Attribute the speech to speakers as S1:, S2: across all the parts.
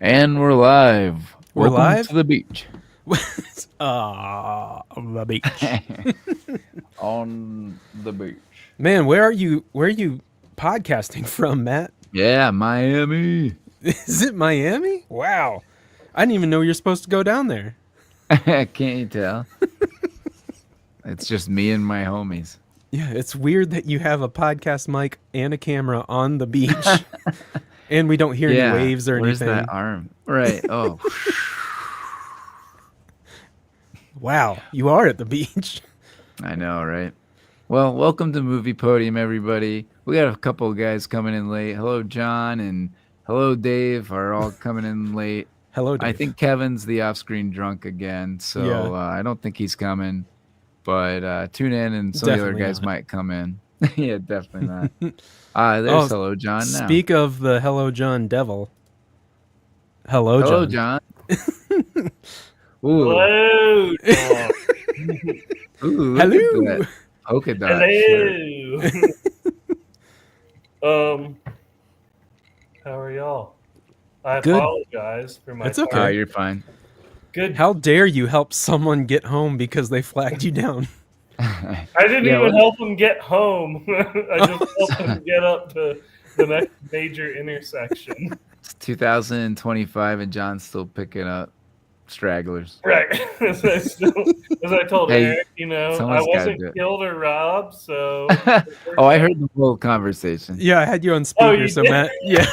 S1: And we're live.
S2: We're
S1: Welcome
S2: live?
S1: to the beach.
S2: The beach.
S1: On the beach.
S2: Man, where are you podcasting from, Matt?
S1: Yeah, Miami.
S2: Is it Miami? Wow. I didn't even know you're supposed to go down there.
S1: Can't you tell? It's just me and my homies.
S2: Yeah, it's weird that you have a podcast mic and a camera on the beach. And we don't hear any waves or
S1: where's
S2: anything.
S1: that arm? Right. Oh.
S2: Wow, you are at the beach.
S1: I know, right? Well, welcome to Movie Podium, everybody. We got a couple of guys coming in late. Hello, John, and hello, Dave, are all coming in late.
S2: Hello, Dave.
S1: I think Kevin's the off-screen drunk again, so
S2: Yeah.
S1: I don't think he's coming. But tune in, and some of the other
S2: Definitely
S1: guys
S2: not.
S1: might come in. Yeah, definitely not. There's Hello, John now.
S2: Speak of the Hello, John devil. Hello,
S1: Hello,
S2: John.
S1: Ooh.
S3: Hello, John.
S1: Ooh, look
S2: Hello.
S1: at that polka dot shirt.
S3: Hello. How are y'all? I
S2: Good.
S3: apologize for my.
S2: It's okay.
S1: Oh, you're fine.
S3: Good.
S2: How dare you help someone get home because they flagged you down?
S3: I didn't even help them get home. I just helped them get up to the next major intersection.
S1: It's 2025, and John's still picking up stragglers.
S3: Right. As I told
S1: Hey,
S3: Eric, I
S1: someone's gotta
S3: wasn't
S1: do it.
S3: killed or robbed, so.
S1: Oh, I heard the whole conversation.
S2: Yeah, I had you on speaker,
S3: you
S2: so
S3: did?
S2: Matt. Yeah.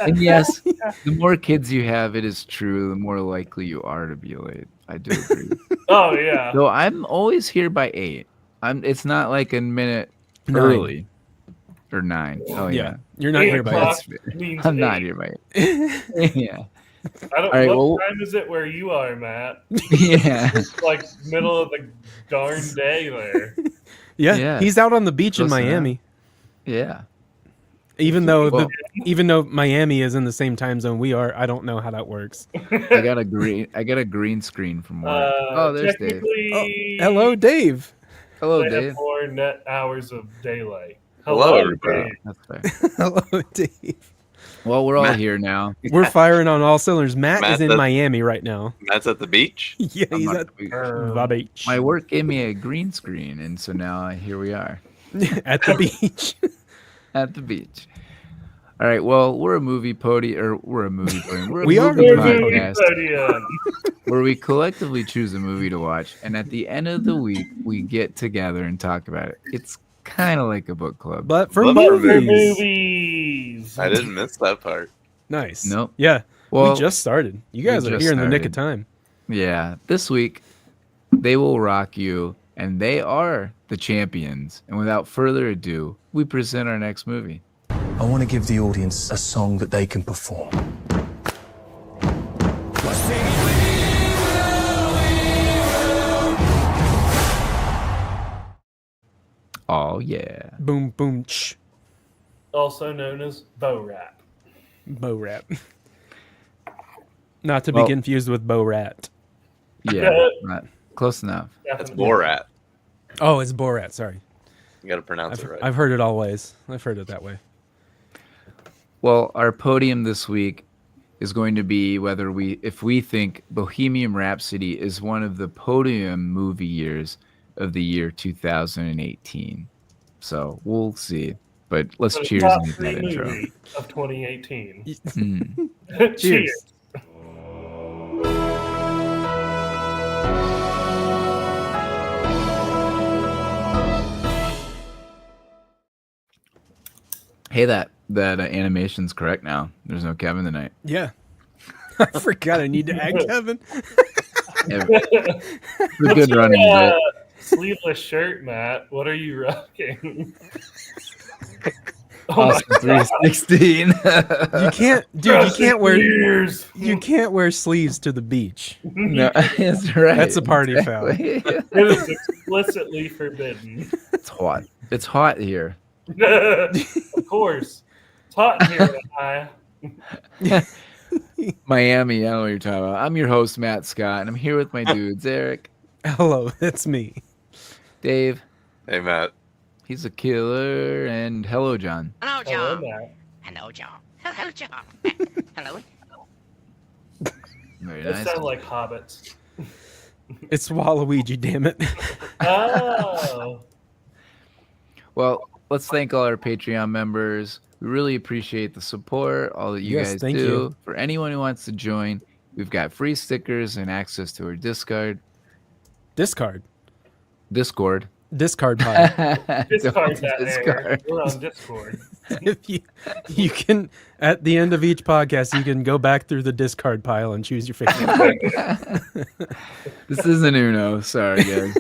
S1: And yes, the more kids you have, it is true, the more likely you are to be late. I do agree.
S3: Oh yeah.
S1: So I'm always here by 8. It's not like a minute
S2: 9.
S1: early. Or 9. Oh yeah.
S2: You're not
S3: 8
S2: here by
S3: o'clock
S2: us.
S3: means
S1: I'm not
S3: 8.
S1: here by 8. Yeah.
S3: I don't.
S1: All right,
S3: what
S1: well-
S3: time is it where you are, Matt?
S1: Yeah.
S3: It's like middle of the darn day there.
S2: Yeah, he's out on the beach in
S1: Close enough.
S2: Miami.
S1: Yeah.
S2: Even though
S1: Well-
S2: Miami is in the same time zone we are, I don't know how that works.
S1: I got a green screen from work. There's Dave.
S3: Technically,
S2: Hello, Dave.
S1: Hello,
S3: they have
S1: Dave.
S3: 4 net hours of daylight.
S4: Hello,
S3: Hello,
S4: everybody.
S3: Dave.
S1: That's fair.
S2: Hello, Dave.
S1: Well, we're all
S4: Matt.
S1: here now.
S2: We're firing on all cylinders. Matt
S4: Matt,
S2: is in
S4: that's-
S2: Miami right now.
S4: Matt's at the beach.
S2: Yeah,
S1: I'm
S2: he's
S1: not-
S2: at the beach.
S1: My work gave me a green screen, and so now here we are
S2: At the beach.
S1: at the beach. All right. Well, we're a movie podium. We're a movie
S2: We are
S1: movie
S2: a
S3: Movie
S1: podcast
S3: Podium.
S1: where we collectively choose a movie to watch, and at the end of the week, we get together and talk about it. It's kind of like a book club.
S2: But for
S4: But
S3: For
S2: movies.
S3: movies.
S4: I didn't miss that part.
S2: Nice.
S1: Nope.
S2: Yeah.
S1: Well,
S2: we just started. You guys
S1: we
S2: are
S1: just
S2: here in the nick of
S1: started.
S2: time.
S1: yeah. This week, they will rock you, and they are the champions. And without further ado, we present our next movie.
S5: I want to give the audience a song that they can perform.
S1: Oh yeah.
S2: Boom, boom, ch.
S3: Also known as Bo Rap.
S2: Bo Rat. Not to be
S1: Well-
S2: confused with Bo Rat.
S1: Yeah. Not close enough.
S4: That's
S3: Definitely.
S4: Borat.
S2: Oh, it's Borat. Sorry.
S4: You got to pronounce it right.
S2: I've heard it all ways. I've heard it that way.
S1: Well, our podium this week is going to be if we think Bohemian Rhapsody is one of the podium movie years of the year 2018. So we'll see. But let's
S3: So the
S1: cheers
S3: top
S1: and get
S3: 3
S1: that intro.
S3: movie of 2018.
S1: Mm.
S3: Cheers.
S1: Hey, that animation's correct now. There's no Kevin tonight.
S2: Yeah. I forgot I need to add Kevin.
S1: Yeah, it's a good
S3: your,
S1: running bit.
S3: Sleeveless shirt, Matt. What are you rocking? Oh my
S1: Awesome 316.
S2: You can't, dude. You can't wear.
S3: Years.
S2: You can't wear sleeves to the beach.
S1: No, that's right.
S2: That's a party foul.
S3: It is explicitly forbidden.
S1: It's hot. It's hot here.
S3: Of course. It's hot here in Ohio.
S1: Miami, I know what you're talking about. I'm your host, Matt Scott, and I'm here with my dudes, Eric,
S2: Hello, that's me.
S1: Dave.
S4: Hey, Matt.
S1: He's a killer, and hello, John.
S6: Hello,
S3: Hello,
S6: John.
S3: Matt.
S6: Hello, John. Hello, John. Hello.
S1: Very
S3: They
S1: nice.
S3: sound like hobbits.
S2: It's Waluigi, damn it.
S3: Oh.
S1: Well, let's thank all our Patreon members. We really appreciate the support, all that you
S2: Yes,
S1: guys
S2: thank
S1: do.
S2: you.
S1: For anyone who wants to join, we've got free stickers and access to our Discord.
S2: Discard
S1: Discord.
S2: pile.
S3: Discard
S1: Don't
S3: that
S1: discard.
S3: error. We're on Discord.
S2: If you can, at the end of each podcast, you can go back through the discard pile and choose your favorite.
S1: This isn't Uno. Sorry, guys.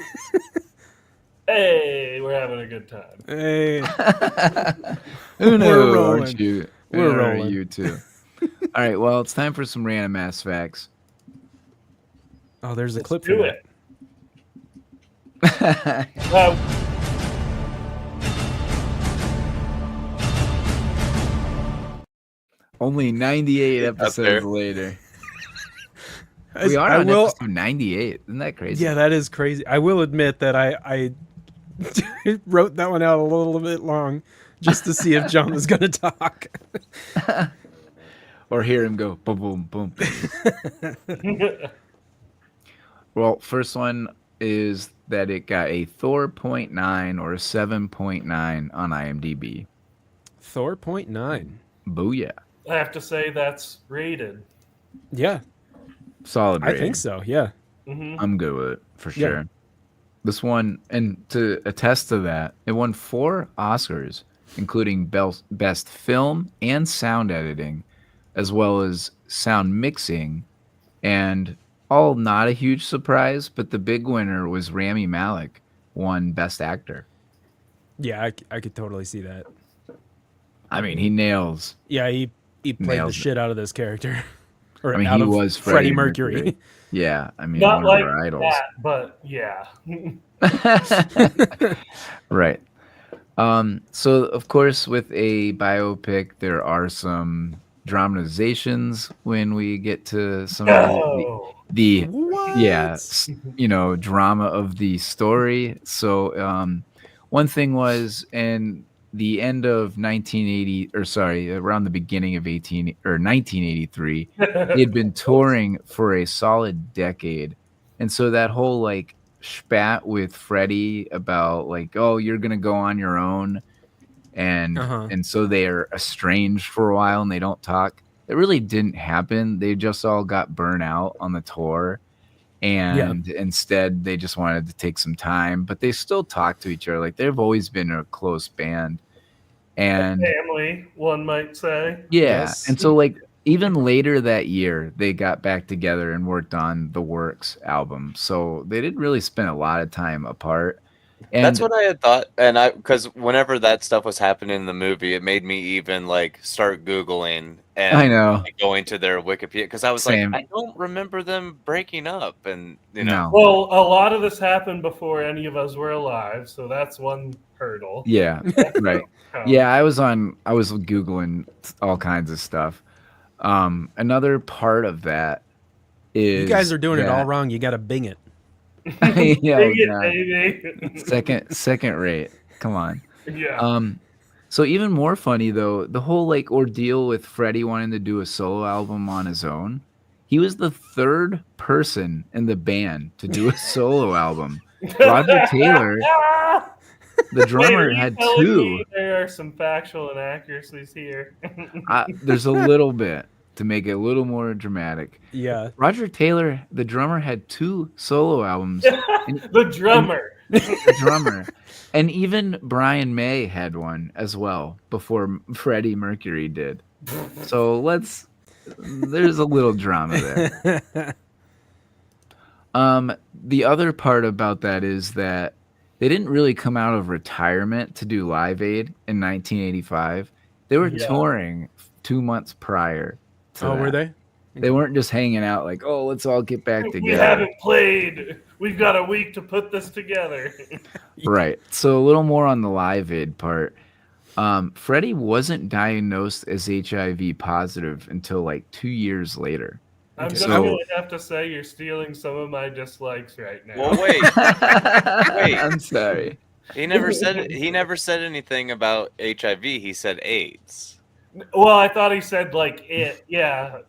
S3: Hey, we're having a good time.
S2: Hey,
S1: Uno,
S2: We're rolling.
S1: aren't you?
S2: We're
S1: Or are
S2: rolling.
S1: you too. All right, well, it's time for some random ass facts.
S2: oh, there's a
S3: Let's
S2: clip
S3: do
S2: for
S3: it.
S2: that.
S1: Only 98
S4: Up
S1: episodes
S4: there.
S1: later.
S2: I-
S1: We are
S2: I
S1: on
S2: will-
S1: episode 98. Isn't that crazy?
S2: Yeah, that is crazy. I will admit that I wrote that one out a little bit long just to see if John was going to talk.
S1: Or hear him go boom, boom, boom. Well, first one is that it got a 4.9 or a 7.9 on IMDb.
S2: Thor 0.9.
S1: Booyah.
S3: I have to say that's rated.
S2: Yeah,
S1: Solid
S2: I
S1: rating.
S2: think so. Yeah.
S1: I'm good with it, for
S2: Yeah.
S1: sure. This one, and to attest to that, it won 4 Oscars, including Best Film and Sound Editing, as well as Sound Mixing, and all not a huge surprise, but the big winner was Rami Malek, won Best Actor.
S2: Yeah, I could totally see that.
S1: I mean, he nails.
S2: Yeah, he played the
S1: Nails it.
S2: shit out of this character. Or
S1: I mean,
S2: out
S1: he
S2: of
S1: was
S2: Freddie
S1: Freddie
S2: Mercury.
S1: Mercury. Yeah, I mean,
S3: Not
S1: one
S3: like
S1: of our idols.
S3: that, but yeah.
S1: Right. So of course, with a biopic, there are some dramatizations when we get to some of
S3: Oh.
S1: the
S2: What?
S1: drama of the story. So one thing was in the end of 1980, or sorry, around the beginning of 1983, he had been touring for a solid decade, and so that whole like spat with Freddie about like, oh, you're gonna go on your own, and and so they're estranged for a while and they don't talk. It really didn't happen. They just all got burnt out on the tour, and instead they just wanted to take some time, but they still talk to each other. Like they've always been a close band, and
S3: Family, one might say.
S1: yeah,
S2: Yes.
S1: and so like even later that year, they got back together and worked on the Works album. So they didn't really spend a lot of time apart. And
S4: That's what I had thought, and because whenever that stuff was happening in the movie, it made me even like start Googling and
S1: I know.
S4: going to their Wikipedia because I was
S1: Same.
S4: like, I don't remember them breaking up, and you know,
S1: No.
S3: Well, a lot of this happened before any of us were alive, so that's one hurdle.
S1: Yeah, right. Yeah, I was Googling all kinds of stuff. Another part of that is
S2: You guys are doing it all
S1: that-
S2: wrong. You got to Bing it.
S1: Yeah,
S3: Dang it,
S1: God.
S3: baby.
S1: second rate. Come on.
S3: Yeah.
S1: So even more funny though, the whole like ordeal with Freddie wanting to do a solo album on his own. He was the third person in the band to do a solo album. Roger Taylor, the drummer,
S3: Wait, are you
S1: had
S3: telling
S1: 2.
S3: me there are some factual inaccuracies here.
S1: There's a little bit to make it a little more dramatic.
S2: Yeah.
S1: Roger Taylor, the drummer, had 2 solo albums.
S3: The drummer.
S1: The drummer. And even Brian May had one as well before Freddie Mercury did. So there's a little drama there. The other part about that is that they didn't really come out of retirement to do Live Aid in 1985. They were touring 2 months prior to that.
S2: Were they?
S1: They weren't just hanging out like, oh, let's all get back
S3: We
S1: together.
S3: haven't played. We've got a week to put this together.
S1: Right. So a little more on the Live Aid part. Freddie wasn't diagnosed as HIV positive until like 2 years later.
S3: I'm just
S1: So-
S3: going to have to say you're stealing some of my dislikes right now.
S4: well, wait, wait.
S1: I'm sorry.
S4: He never said anything about HIV. He said AIDS.
S3: Well, I thought he said like it. Yeah.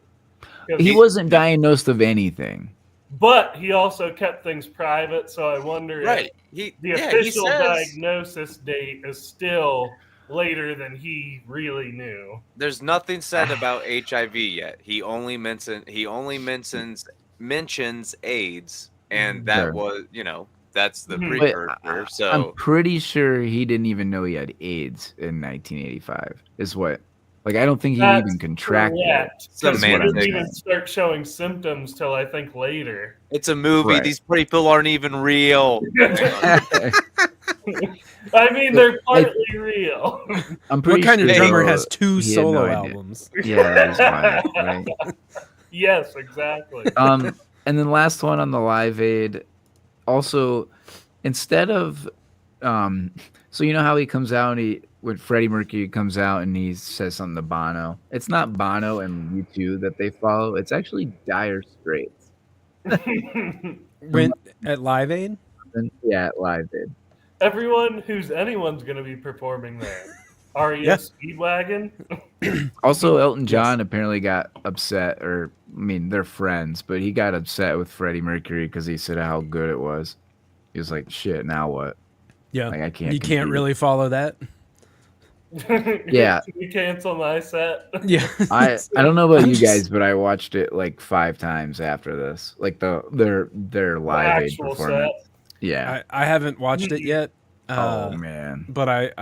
S3: 'Cause
S1: He wasn't diagnosed of anything.
S3: But he also kept things private, so I wonder
S4: Right.
S3: if the
S4: He
S3: official
S4: says
S3: diagnosis date is still later than he really knew.
S4: there's nothing said about HIV yet. He only mentions AIDS, and that
S1: Sure.
S4: was that's the
S3: Mhm.
S1: But
S4: precursor.
S1: I'm
S4: So
S1: pretty sure he didn't even know he had AIDS in 1985. Is what? Like, I don't think he
S3: That's
S1: even contracted it.
S3: correct. Because he
S4: Semantics.
S3: didn't even start showing symptoms till I think later.
S4: it's a movie.
S1: Right.
S4: These people aren't even real.
S3: I mean, they're partly real.
S1: I'm pretty
S2: What kind of
S1: sure
S2: drummer
S1: though,
S2: has 2
S1: he had no
S2: solo
S1: idea.
S2: albums?
S1: Yeah, that is wild, right?
S3: Yes, exactly.
S1: And then last one on the Live Aid. Also, instead of, so you know how he comes out and when Freddie Mercury comes out and he says something to Bono. It's not Bono and U2 that they follow. It's actually Dire Straits.
S2: Went at Live Aid?
S1: And, yeah, at Live Aid.
S3: Everyone who's anyone's going to be performing there. REO
S2: Yeah.
S3: Speedwagon.
S1: Also, Elton John apparently got upset, or I mean, they're friends, but he got upset with Freddie Mercury because he said how good it was. He was like, "Shit, now what?"
S2: Yeah.
S1: Like, I can't.
S2: You can't
S1: compete.
S2: really follow that.
S1: Yeah.
S3: Can we cancel my set?
S2: Yeah.
S1: I don't know about
S2: I'm
S1: you
S2: just-
S1: guys, but I watched it like 5 times after this, like their Live Aid
S3: Actual
S1: performance.
S3: set.
S1: Yeah.
S2: I haven't watched it yet.
S1: Oh man.
S2: But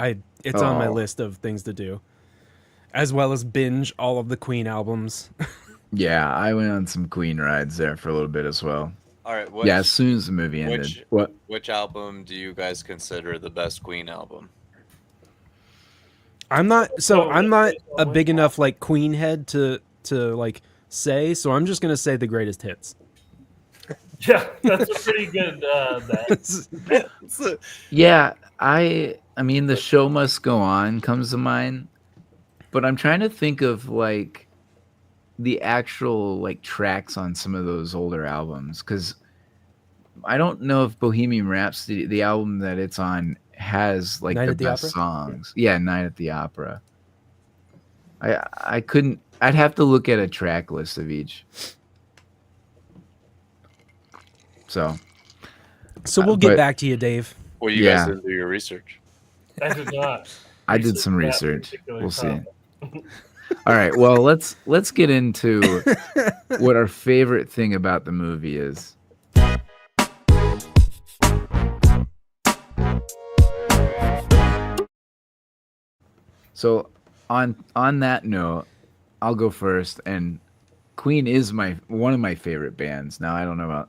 S2: it's on my
S1: Oh.
S2: list of things to do. As well as binge all of the Queen albums.
S1: Yeah, I went on some Queen rides there for a little bit as well.
S4: All right.
S1: Yeah, as soon as the movie ended.
S4: which-
S1: What?
S4: Which album do you guys consider the best Queen album?
S2: I'm not a
S3: which
S2: big enough like Queen head to like say, so I'm just gonna say the greatest hits.
S3: Yeah, that's a pretty good bet.
S1: Yeah, I mean, The Show Must Go On comes to mind, but I'm trying to think of like the actual like tracks on some of those older albums, because I don't know if Bohemian Rhapsody, the album that it's on, has like
S2: Night
S1: the
S2: at the
S1: best
S2: Opera?
S1: songs. Yeah, Night at the Opera. I couldn't. I'd have to look at a track list of each. So
S2: we'll get
S1: but-
S2: back to you, Dave.
S4: Well, you guys
S1: Yeah.
S4: didn't do your research.
S3: I did not.
S1: I did some
S3: that
S1: research.
S3: particular
S1: We'll see.
S3: topic.
S1: All right. Well, let's get into what our favorite thing about the movie is. So on that note, I'll go first. And Queen is one of my favorite bands. Now I don't know about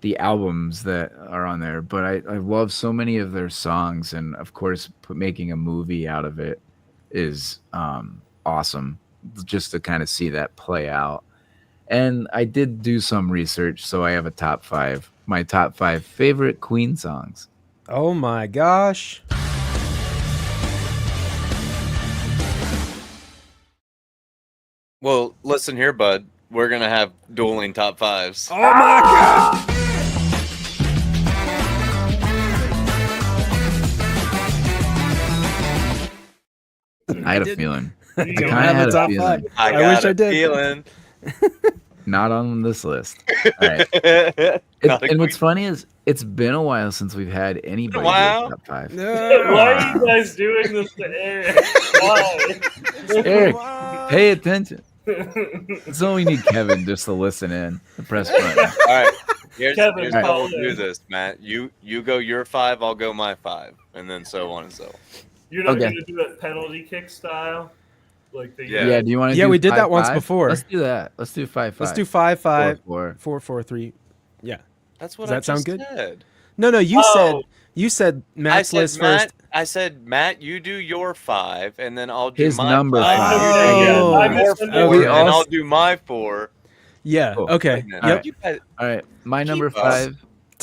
S1: the albums that are on there, but I love so many of their songs, and of course, making a movie out of it is awesome. Just to kind of see that play out. And I did do some research, so I have a top 5. My top 5 favorite Queen songs.
S2: Oh my gosh.
S4: Well, listen here, bud. We're gonna have dueling top 5s.
S2: Oh my god.
S1: I had a feeling. I
S2: Don't
S1: kind of
S2: have a
S1: had a
S2: top
S1: feeling.
S2: 5.
S4: I
S2: I
S4: got
S2: wish I
S4: a
S2: did.
S4: feeling.
S1: Not on this list. All right.
S4: Not a
S1: And what's
S4: Queen-
S1: funny is it's been a while since we've had anybody do
S4: while.
S1: a top 5.
S3: Why are you guys doing this to Eric? Why?
S1: Eric, pay attention. So we need Kevin just to listen in and press button.
S4: All right. Here's
S3: Kevin,
S4: how
S3: call
S4: we'll do
S3: in.
S4: this, Matt. You go your 5, I'll go my 5, and then so on and so on.
S3: You're not
S1: Okay.
S3: going to do it penalty kick style? Like the
S4: Yeah.
S1: Yeah, do you want to
S2: Yeah,
S1: do
S2: we did that
S1: 5-5?
S2: once before.
S1: Let's do that. Let's do 5-5.
S2: Let's do 5 5
S1: 4-4.
S2: 4 4 3. Yeah.
S4: That's what
S2: Does
S4: I
S2: that sound
S4: just
S2: good?
S4: said.
S2: No,
S3: Oh.
S2: you said Matt's list first.
S4: I said, Matt, you do your 5, and then I'll do
S1: His
S4: my
S1: number
S4: 5.
S1: five.
S2: Oh.
S3: I
S4: Your
S3: misunderstood.
S4: 4,
S1: We
S4: and
S1: all-
S4: I'll do my 4.
S2: Yeah.
S1: Cool.
S2: Okay.
S4: All
S2: Yep.
S4: right, you guys-
S1: All right, my number
S4: Keep us.
S1: 5.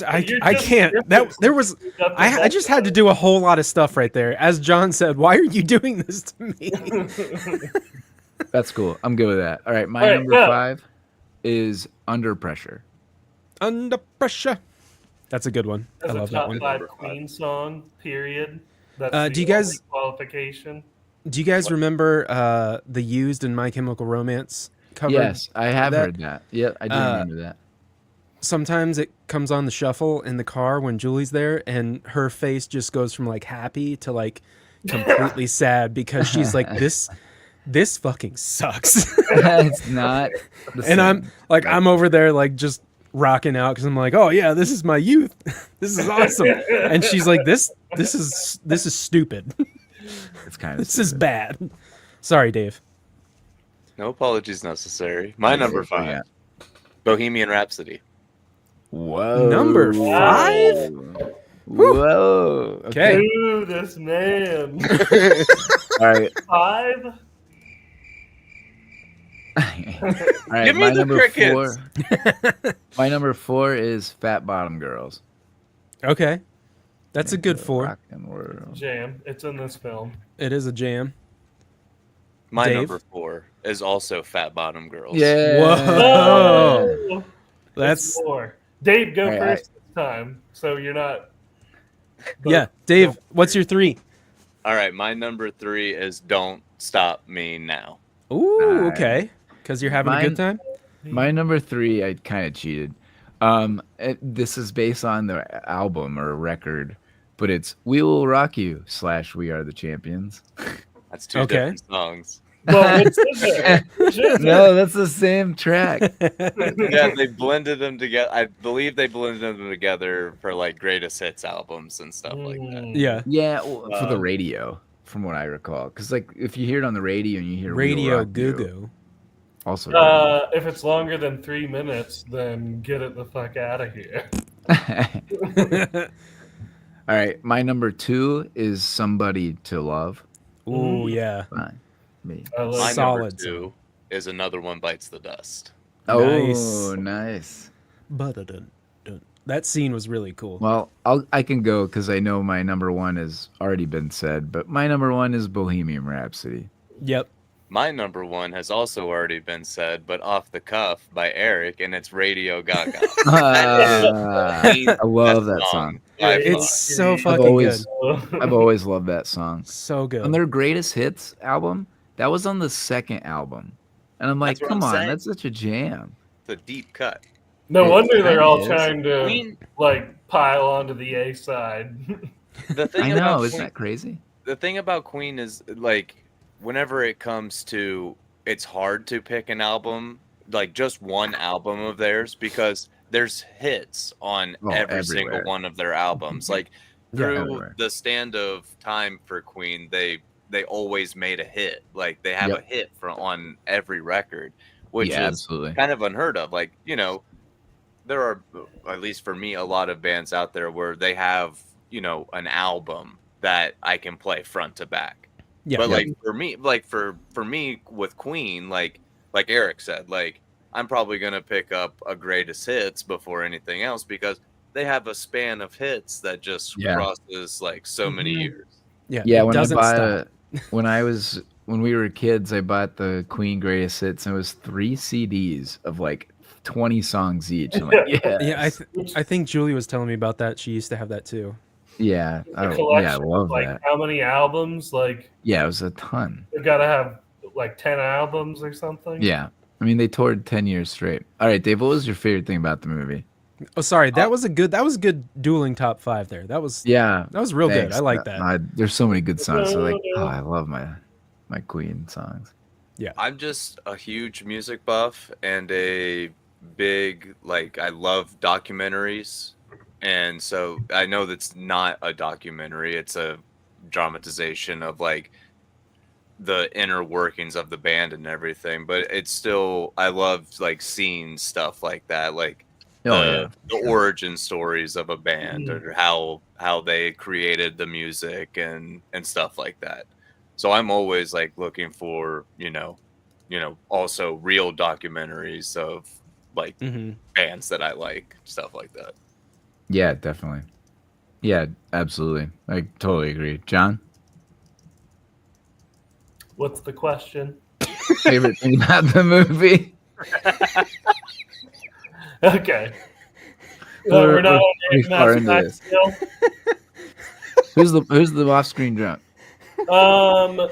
S2: I
S3: You're
S2: I
S3: just
S2: can't.
S3: different.
S2: There was
S3: Got the
S2: I just had to do a whole lot of stuff right there. As John said, why are you doing this to me?
S1: That's cool. I'm good with that. All right, my
S3: All right,
S1: number
S3: go.
S1: 5 is Under Pressure.
S2: Under pressure. That's a good one.
S3: As
S2: I
S3: a
S2: love that
S3: top
S2: one.
S3: 5 Queen song, period. That's
S2: Do
S3: the
S2: you guys-
S3: only qualification.
S2: Do you guys remember the Used in My Chemical Romance cover?
S1: Yes, I have heard that. Yeah, I do remember that.
S2: Sometimes it comes on the shuffle in the car when Julie's there, and her face just goes from like happy to like completely sad because she's like, this fucking sucks.
S1: It's not the
S2: And
S1: same.
S2: I'm over there like just rocking out because I'm like, oh yeah, this is my youth. This is awesome. And she's like, this is stupid.
S1: It's kind of
S2: This is bad. Sorry, Dave.
S4: No apologies necessary. My number 5,
S1: Yeah.
S4: Bohemian Rhapsody.
S1: Whoa.
S2: Number 5?
S1: Whoa.
S2: Okay.
S3: Ooh, this man.
S1: All right.
S3: 5?
S1: All right.
S4: Give me
S1: my
S4: the
S1: number
S4: crickets.
S1: 4. My number 4 is Fat Bottom Girls.
S2: Okay. That's a good 4.
S1: Rock and roll.
S3: Jam. It's in this film.
S2: It is a jam.
S4: My
S2: Dave?
S4: number 4 is also Fat Bottom Girls.
S1: Yeah.
S2: Whoa. That's
S3: It's 4. Dave, go
S1: All right,
S3: first this time, so you're not.
S2: yeah. Dave, what's your 3?
S4: All right, my number 3 is Don't Stop Me Now.
S2: Ooh,
S1: Nice.
S2: okay. Because you're having a good time?
S1: My number 3, I kind of cheated. This is based on the album or record, but it's "We Will Rock You" / "We Are the Champions."
S4: That's 2
S2: Okay.
S4: different songs.
S3: Well, what's in there? Which is it?
S1: No, that's the same track.
S4: Yeah, they blended them together. I believe they blended them together for like greatest hits albums and stuff like that.
S2: Yeah.
S1: Yeah, well, for the radio, from what I recall, because like if you hear it on the radio and you hear "We Will
S2: Radio
S1: Rock You,"
S2: Goo Goo.
S1: also.
S3: If it's longer than 3 minutes, then get it the fuck out of here.
S1: All right, my number 2 is "Somebody to Love."
S2: Ooh, yeah.
S1: Fine, me.
S3: I
S4: My
S3: love
S4: number
S2: Solid
S4: 2 is Another One Bites the Dust.
S1: Oh, nice.
S2: Ba-da-dun-dun. That scene was really cool.
S1: Well, I can go because I know my number 1 has already been said, but my number 1 is Bohemian Rhapsody.
S2: Yep.
S4: My number 1 has also already been said, but off the cuff by Eric, and it's Radio Gaga.
S1: I love that song.
S4: by
S3: It's
S4: far.
S2: It's so
S3: I've
S2: fucking
S1: always-
S2: good.
S1: I've always loved that song.
S2: So good.
S1: On their greatest hits album, that was on the second album, and I'm like,
S4: That's what
S1: come
S4: I'm
S1: on,
S4: saying.
S1: that's such a jam.
S4: It's a deep cut.
S3: No
S1: It
S3: wonder they're all
S1: kinda is.
S3: trying to
S4: Queen-
S3: like pile onto the A side.
S4: The thing
S1: I
S4: about
S1: know, isn't
S4: Queen-
S1: that crazy?
S4: the thing about Queen is like whenever it comes to it's hard to pick an album, like just one album of theirs, because there's hits on
S1: Oh,
S4: every single
S1: everywhere.
S4: one of their albums. Like
S2: Yeah,
S4: through
S1: everywhere.
S4: the stand of time for Queen, they always made a hit. Like they have
S1: Yep.
S4: a hit on every record, which
S1: Yeah,
S4: is
S1: absolutely.
S4: kind of unheard of. Like, you know, there are, at least for me, a lot of bands out there where they have, you know, an album that I can play front to back.
S2: yeah.
S4: But
S1: Yeah.
S4: like for me, for me with Queen, like Eric said, like I'm probably gonna pick up a greatest hits before anything else because they have a span of hits that just
S1: Yeah.
S4: crosses like so many
S3: Mhm.
S4: years.
S2: yeah.
S1: Yeah,
S2: it
S1: when
S2: doesn't stop.
S1: when we were kids, I bought the Queen Greatest Hits, and it was 3 CDs of like 20 songs each. I'm like, yeah,
S2: Yeah, I think Julie was telling me about that. She used to have that too.
S1: yeah,
S3: A
S1: I
S3: collection
S1: love
S3: of, like
S1: that.
S3: how many albums? Like
S1: Yeah, it was a ton.
S3: they've got to have like 10 albums or something.
S1: Yeah, I mean they toured 10 years straight. All right, Dave, what was your favorite thing about the movie?
S2: Oh, sorry. That was a good dueling top 5 there. That was
S1: Yeah,
S2: real good.
S1: thanks.
S2: I like that.
S1: There's so many good songs. So like, oh, I love my Queen songs.
S4: I'm just a huge music buff and a big I love documentaries, and so I know that's not a documentary; it's a dramatization of like the inner workings of the band and everything. But it's still I love like seeing stuff like that, like the origin stories of a band or how they created the music and stuff like that. So I'm always like looking for, you know, also real documentaries of like
S2: Mhm.
S4: bands that I like, stuff like that.
S1: Yeah, definitely. Yeah, absolutely. I totally agree. John,
S3: What's the question?
S1: favorite thing about the movie?
S3: Okay.
S1: We're-
S3: We're not
S1: we're pretty
S3: on
S1: far
S3: Mass
S1: into
S3: Max
S1: this.
S3: still?
S1: Who's the off-screen drunk?
S3: So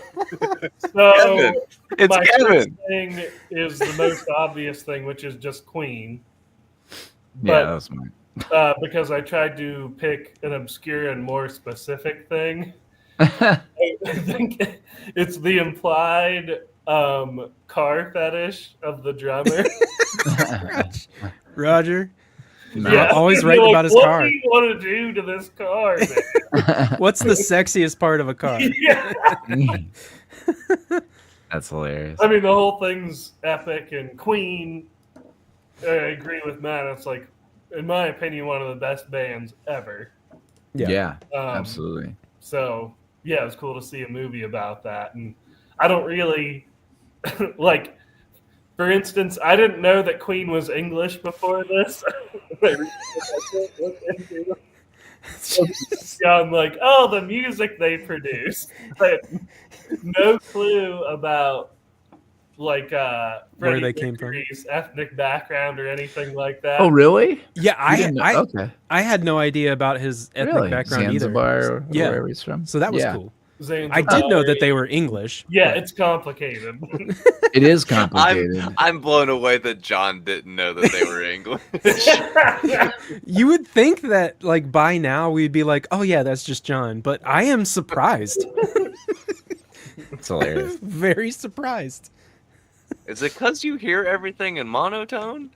S4: Kevin. It's
S3: my first
S4: Kevin.
S3: thing is the most obvious thing, which is just Queen.
S1: Yeah, that
S3: But
S1: was mine.
S3: because I tried to pick an obscure and more specific thing, I think it's the implied car fetish of the drummer.
S2: Roger.
S1: Nice.
S2: Always
S3: You're
S2: right
S3: like,
S2: about his
S3: what
S2: car.
S3: do you want to do to this car, man?
S2: What's the sexiest part of a car?
S3: Yeah.
S1: That's hilarious.
S3: I mean, the whole thing's epic, and Queen, I agree with Matt. It's like, in my opinion, one of the best bands ever.
S1: Yeah, absolutely.
S3: So, yeah, it was cool to see a movie about that. And I don't really, like, for instance, I didn't know that Queen was English before this. I'm like, oh, the music they produce. But no clue about like
S2: Where
S3: Freddie
S2: they came from.
S3: Mercury's ethnic background or anything like that.
S1: Oh, really?
S2: Yeah,
S1: You didn't know- okay.
S2: I had no idea about his ethnic
S1: Really?
S2: background
S1: Zanzibar
S2: either.
S1: or wherever he's from.
S2: So that was
S1: Yeah.
S2: cool.
S3: Zanzibar.
S2: I did know that they were English.
S3: Yeah,
S2: but-
S3: it's complicated.
S1: It is complicated.
S4: I'm blown away that John didn't know that they were English.
S2: You would think that like by now we'd be like, oh yeah, that's just John. But I am surprised.
S1: It's hilarious.
S2: Very surprised.
S4: Is it because you hear everything in monotone?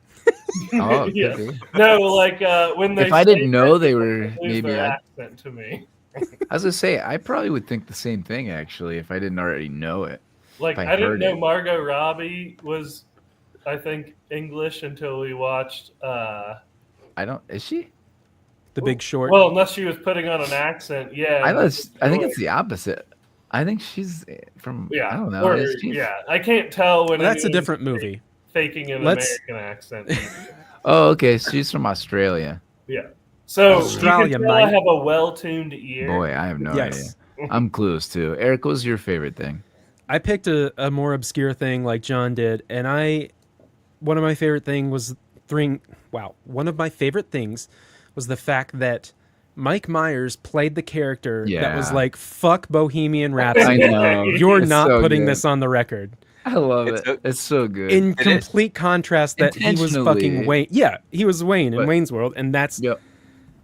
S1: Oh, it
S3: Yeah.
S1: could be.
S3: No, like when they
S1: If I
S3: say
S1: didn't know
S3: that,
S1: they were
S3: lose
S1: maybe
S3: their
S1: I
S3: accent to me.
S1: was gonna say I probably would think the same thing actually if I didn't already know it.
S3: Like
S1: I
S3: I didn't
S1: heard
S3: know
S1: it.
S3: Margot Robbie was, I think, English until we watched.
S1: I don't. Is she?
S2: The Big Short.
S3: Well, unless she was putting on an accent, yeah.
S1: I think it's the opposite. I think she's from.
S3: Yeah,
S1: I don't know.
S3: or,
S1: Is she?
S3: yeah. I can't tell when
S2: Well, that's a
S3: anyone's
S2: different movie.
S3: faking an
S2: Let's-
S3: American accent.
S1: Oh, okay. She's from Australia.
S3: Yeah. So
S2: Australia,
S3: you can tell I
S2: mate.
S3: have a well-tuned ear.
S1: Boy, I have no
S2: Yes.
S1: idea. I'm clueless too. Eric, what was your favorite thing?
S2: I picked a more obscure thing like John did, and one of my favorite things was the fact that Mike Myers played the character that was
S1: Yeah.
S2: like, fuck Bohemian
S1: I
S2: Rhapsody.
S1: know.
S2: You're
S1: It's
S2: not
S1: so
S2: putting
S1: good.
S2: this on the record.
S1: I love
S4: It's
S1: it. It's so good.
S2: In
S4: It is.
S2: complete contrast that he was fucking
S1: Intentionally.
S2: Wayne. Yeah, he was Wayne in
S1: But-
S2: Wayne's World, and that's
S1: Yep.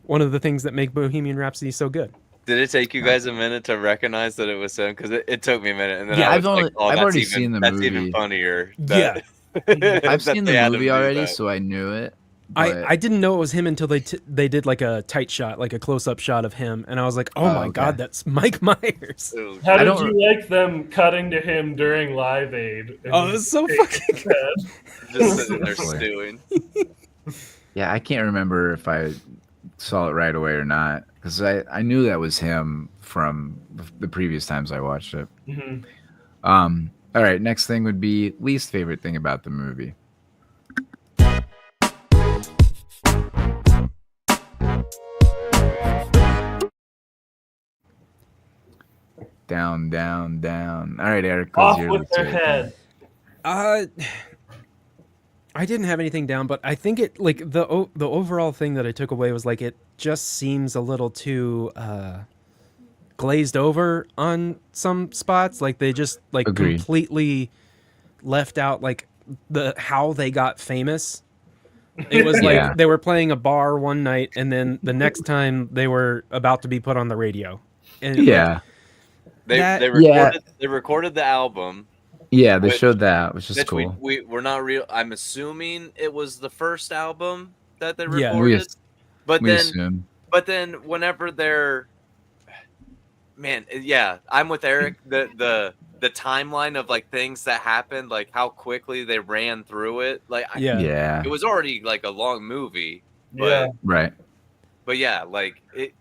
S2: one of the things that make Bohemian Rhapsody so good.
S4: Did it take you guys a minute to recognize that it was him? Because it took me a minute, and then
S1: Yeah,
S4: I
S1: I've
S4: was like,
S1: only-
S4: "Oh,
S1: I've
S4: that's
S1: already
S4: even,
S1: seen the
S4: that's
S1: movie.
S4: even funnier."
S2: Yeah.
S1: I've
S4: that
S1: seen
S4: they
S1: the
S4: had him
S1: movie
S4: do
S1: already,
S4: that.
S1: so I knew it.
S2: I
S1: but-
S2: didn't know it was him until they did like a tight shot, like a close up shot of him, and I was like, oh
S1: Oh,
S2: my
S1: okay.
S2: god, that's Mike Myers.
S4: It was-
S3: How
S1: I
S3: did
S1: don't-
S3: you like them cutting to him during Live Aid? and
S2: Oh, it was so fucking
S3: good.
S4: just sitting there
S1: Boy.
S4: stewing.
S1: Yeah, I can't remember if I saw it right away or not because I knew that was him from the previous times I watched it.
S3: Mhm.
S1: All right, next thing would be least favorite thing about the movie. Down, down, down. All right, Eric, what's
S3: Off
S1: your
S3: with
S1: least
S3: their
S1: favorite
S3: head.
S2: I didn't have anything down, but I think it like the overall thing that I took away was like it just seems a little too glazed over on some spots. Like they just like
S1: Agreed.
S2: completely left out like the how they got famous. It was like
S1: Yeah.
S2: they were playing a bar one night, and then the next time they were about to be put on the radio. And
S1: Yeah,
S4: They
S2: That-
S4: they recorded the album,
S1: yeah, they
S4: Which-
S1: showed that, which is
S4: which
S1: cool.
S4: we're not real. I'm assuming it was the first album that they
S2: Yeah.
S4: recorded. But
S1: We
S4: then
S1: assume.
S4: But then whenever they're, man, yeah, I'm with Eric. The timeline of like things that happened, like how quickly they ran through it, like
S2: Yeah.
S1: Yeah,
S4: it was already like a long movie. But,
S3: Yeah.
S1: right.
S4: but yeah, like it.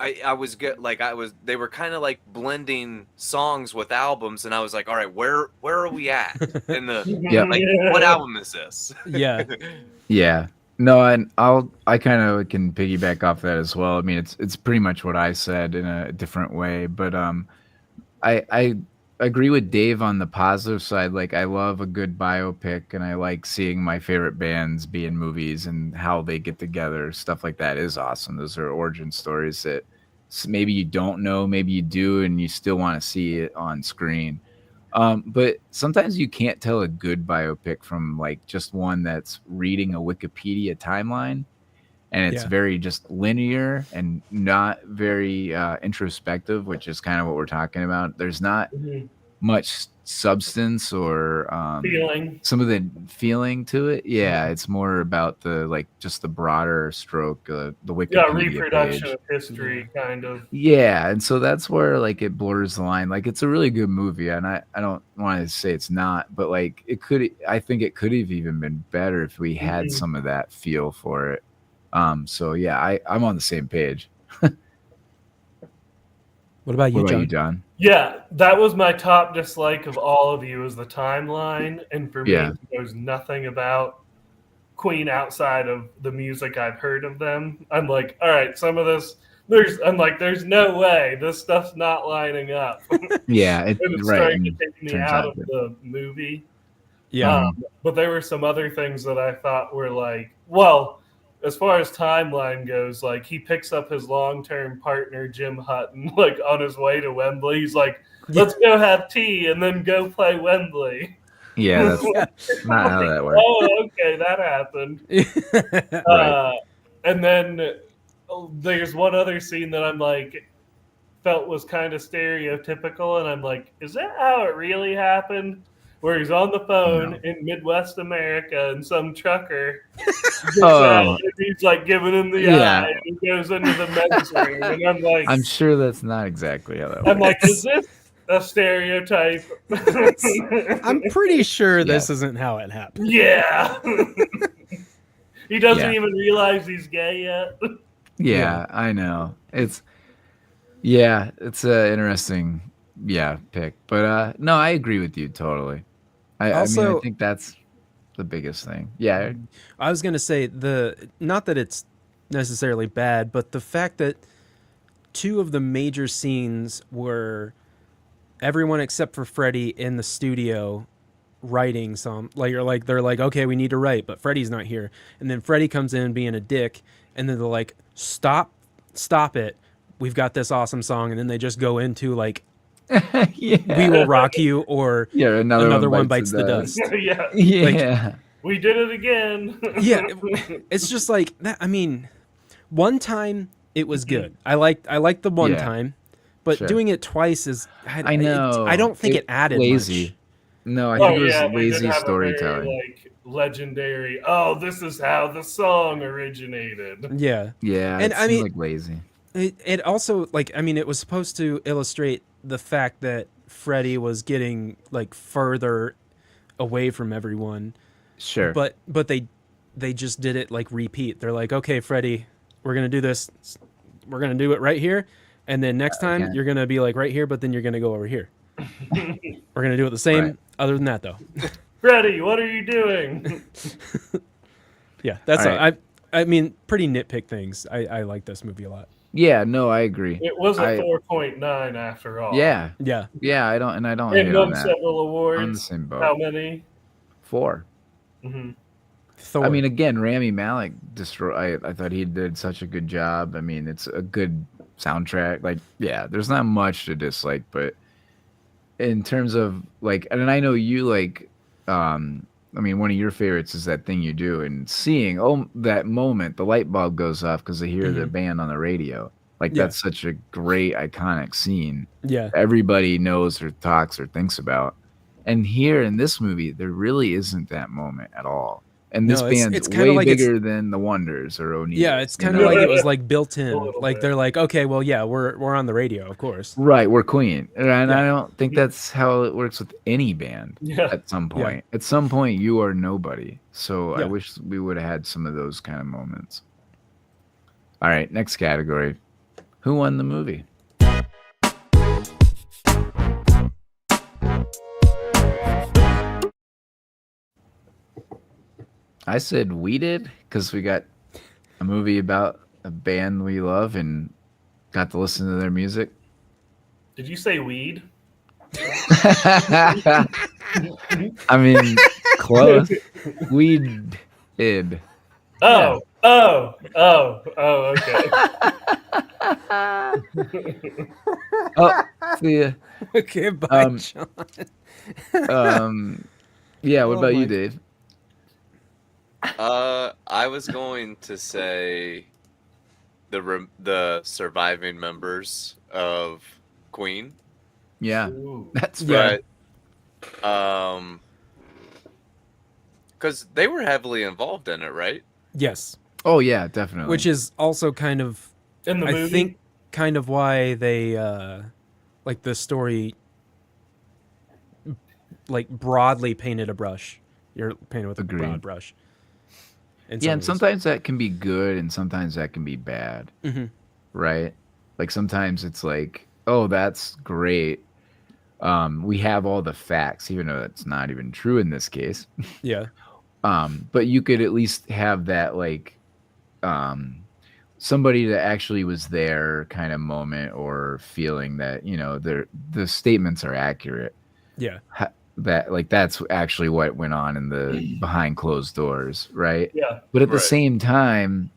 S4: I was good. Like they were kind of like blending songs with albums, and I was like, all right, where are we at in the
S1: Yeah.
S4: like what album is this?
S2: Yeah.
S1: Yeah. No, and I kind of can piggyback off that as well. I mean, it's pretty much what I said in a different way, but I agree with Dave on the positive side. Like I love a good biopic, and I like seeing my favorite bands be in movies and how they get together. Stuff like that is awesome. Those are origin stories that maybe you don't know, maybe you do, and you still want to see it on screen. But sometimes you can't tell a good biopic from like just one that's reading a Wikipedia timeline, and it's
S2: Yeah.
S1: very just linear and not very introspective, which is kind of what we're talking about. There's not much substance or
S3: Feeling.
S1: some of the feeling to it. Yeah, it's more about the like just the broader stroke, the Wikipedia
S3: Reproduction
S1: page.
S3: of history, kind of.
S1: Yeah, and so that's where like it blurs the line. Like it's a really good movie, and I don't want to say it's not, but like I think it could have even been better if we had some of that feel for it. So yeah, I'm on the same page.
S2: What about you,
S1: What about
S2: John?
S1: you, John?
S3: Yeah, that was my top dislike of all of you, is the timeline. And for me,
S1: Yeah.
S3: there's nothing about Queen outside of the music I've heard of them. I'm like, all right, some of this, there's no way this stuff's not lining up.
S1: Yeah,
S3: And it's
S1: right.
S3: starting to
S1: and
S3: take me
S1: turns
S3: out
S1: out
S3: of
S1: good.
S3: the movie.
S2: Yeah.
S3: But there were some other things that I thought were like, well, as far as timeline goes, like he picks up his long-term partner Jim Hutton like on his way to Wembley. He's like, let's go have tea and then go play Wembley.
S1: Yeah, that's not how that works.
S3: Oh, okay, that happened.
S1: Right.
S3: And then there's one other scene that I'm like, felt was kind of stereotypical, and I'm like, is that how it really happened? Where he's on the phone in Midwest America, and some trucker gets out, and he's like giving him the eye, and he goes into the men's room, and I'm like,
S1: I'm sure that's not exactly how that works.
S3: I'm like, is this a stereotype?
S2: I'm pretty sure this
S1: Yes.
S2: isn't how it happened.
S3: Yeah. He doesn't
S1: Yeah.
S3: even realize he's gay yet.
S1: Yeah, I know. It's an interesting pick. But no, I agree with you totally. I mean, I
S2: Also-
S1: think that's the biggest thing. Yeah.
S2: I was gonna say not that it's necessarily bad, but the fact that two of the major scenes were everyone except for Freddie in the studio writing some they're like, okay, we need to write, but Freddie's not here, and then Freddie comes in being a dick, and then they're like, stop it, we've got this awesome song, and then they just go into like,
S1: Yeah.
S2: we will rock you, or another one bites the dust.
S3: Yeah.
S1: Yeah.
S3: We did it again.
S2: Yeah, it's just like that. I mean, one time it was good. I liked the one
S1: Yeah.
S2: time, but
S1: Sure.
S2: doing it twice is
S1: I know.
S2: I don't think it added
S1: lazy.
S2: much.
S1: No, I think it was
S3: they did
S1: lazy
S3: have a very,
S1: storytelling.
S3: like legendary. Oh, this is how the song originated.
S2: Yeah,
S1: Yeah,
S2: And
S1: it
S2: I
S1: seemed
S2: mean-
S1: like lazy.
S2: it also, like, I mean, it was supposed to illustrate the fact that Freddie was getting like further away from everyone,
S1: Sure.
S2: but they just did it like repeat. They're like, okay, Freddie, we're gonna do this. We're gonna do it right here, and then next time
S1: Okay.
S2: you're gonna be like right here, but then you're gonna go over here. We're gonna do it the same.
S1: Right.
S2: Other than that, though,
S3: Freddie, what are you doing?
S2: yeah, that's
S1: All right.
S2: I mean, pretty nitpick things. I like this movie a lot.
S1: Yeah, no, I agree.
S3: It was a
S1: I-
S3: 4.9 after all.
S1: Yeah.
S2: Yeah,
S1: Yeah, I don't
S3: It
S1: hate on
S3: won
S1: that.
S3: several
S1: I'm the
S3: awards.
S1: same boat.
S3: How many?
S1: 4.
S3: Hmm.
S2: Thor.
S1: I mean, again, Rami Malek I thought he did such a good job. I mean, it's a good soundtrack. Like, yeah, there's not much to dislike, but in terms of like, and I know you like, I mean, one of your favorites is that thing you do, and seeing that moment, the light bulb goes off because they hear the band on the radio. Like,
S2: Yeah.
S1: that's such a great iconic scene.
S2: yeah,
S1: Everybody knows or talks or thinks about. And here in this movie, there really isn't that moment at all. And this
S2: No, it's-
S1: band's
S2: it's kinda
S1: way
S2: like it's-
S1: bigger than the Wonders or O'Neill.
S2: yeah. It's
S1: you
S2: kind of
S1: know?
S2: like it was like built in.
S3: A little
S2: Like
S3: bit.
S2: they're like, okay, well, yeah, we're on the radio, of course.
S1: Right, we're Queen. And I
S2: Yeah.
S1: don't think that's how it works with any band
S3: Yeah.
S1: at some point. At some point, you are nobody. So I
S2: Yeah.
S1: wish we would have had some of those kind of moments. All right, next category. Who won the movie? I said we did because we got a movie about a band we love and got to listen to their music.
S3: Did you say weed?
S1: I mean, close. We did.
S3: Oh, Okay.
S1: Oh, see ya.
S2: Okay, bye,
S1: Um,
S2: John.
S1: Yeah, what
S2: Oh
S1: about you,
S2: my-
S1: Dave?
S4: I was going to say the surviving members of Queen,
S1: Yeah,
S3: Ooh.
S1: that's
S2: Yeah.
S1: fair.
S4: but because they were heavily involved in it, right?
S2: Yes,
S1: Oh yeah, definitely.
S2: which is also kind of,
S3: In the
S2: I
S3: movie?
S2: think, kind of why they like the story, like broadly painted a brush. You're painted with a
S1: Agreed.
S2: broad brush. In
S1: Yeah,
S2: some
S1: and
S2: ways.
S1: sometimes that can be good, and sometimes that can be bad,
S2: Mhm.
S1: right? Like sometimes it's like, oh, that's great. We have all the facts, even though that's not even true in this case.
S2: Yeah.
S1: But you could at least have that like um somebody that actually was there kind of moment or feeling that, you know, the statements are accurate.
S2: Yeah.
S1: That like that's actually what went on in the behind closed doors, right?
S3: Yeah.
S1: But at the
S4: Right.
S1: same time,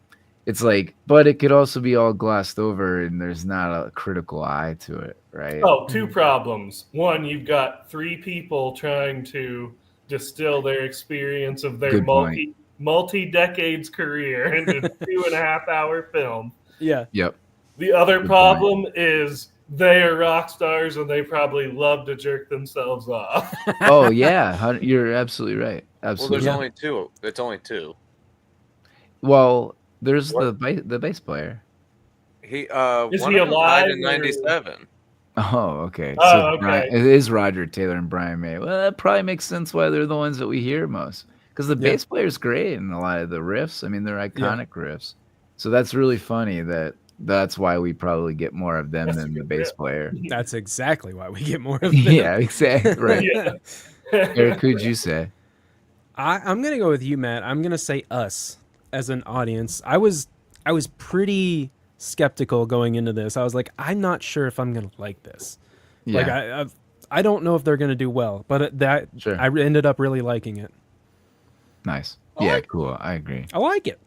S1: it's like, but it could also be all glossed over and there's not a critical eye to it, right?
S3: Oh, two problems. One, you've got three people trying to distill their experience of their
S1: Good point.
S3: multi decades career into 2.5 hour film.
S2: Yeah.
S1: Yep.
S3: The other
S1: Good
S3: problem is they are rock stars and they probably love to jerk themselves off.
S1: Oh yeah, you're absolutely right.
S4: Well,
S1: Absolutely.
S4: there's
S2: Yeah.
S4: only two. It's only two.
S1: Well, there's
S4: What?
S1: the bass player.
S4: He
S3: Is
S4: one
S3: he
S4: of them died
S3: alive
S4: in
S3: or-
S4: '97.
S1: Oh, okay.
S3: Oh,
S1: So
S3: okay.
S1: it is Roger Taylor and Brian May. Well, that probably makes sense why they're the ones that we hear most. Because the
S2: Yeah.
S1: bass player's great and a lot of the riffs. I mean, they're iconic riffs. So that's really funny that's why we probably get more of them
S3: That's a
S1: than the
S3: good
S1: bass
S3: riff.
S1: player.
S2: That's exactly why we get more of them.
S1: Yeah, exactly. Right.
S3: Yeah.
S1: Eric, who'd you say?
S2: I'm gonna go with you, Matt. I'm gonna say us as an audience. I was pretty skeptical going into this. I was like, I'm not sure if I'm gonna like this.
S1: Yeah.
S2: Like I don't know if they're gonna do well, but
S1: Sure.
S2: I ended up really liking it.
S1: Nice. Yeah, cool. I agree.
S2: I like it.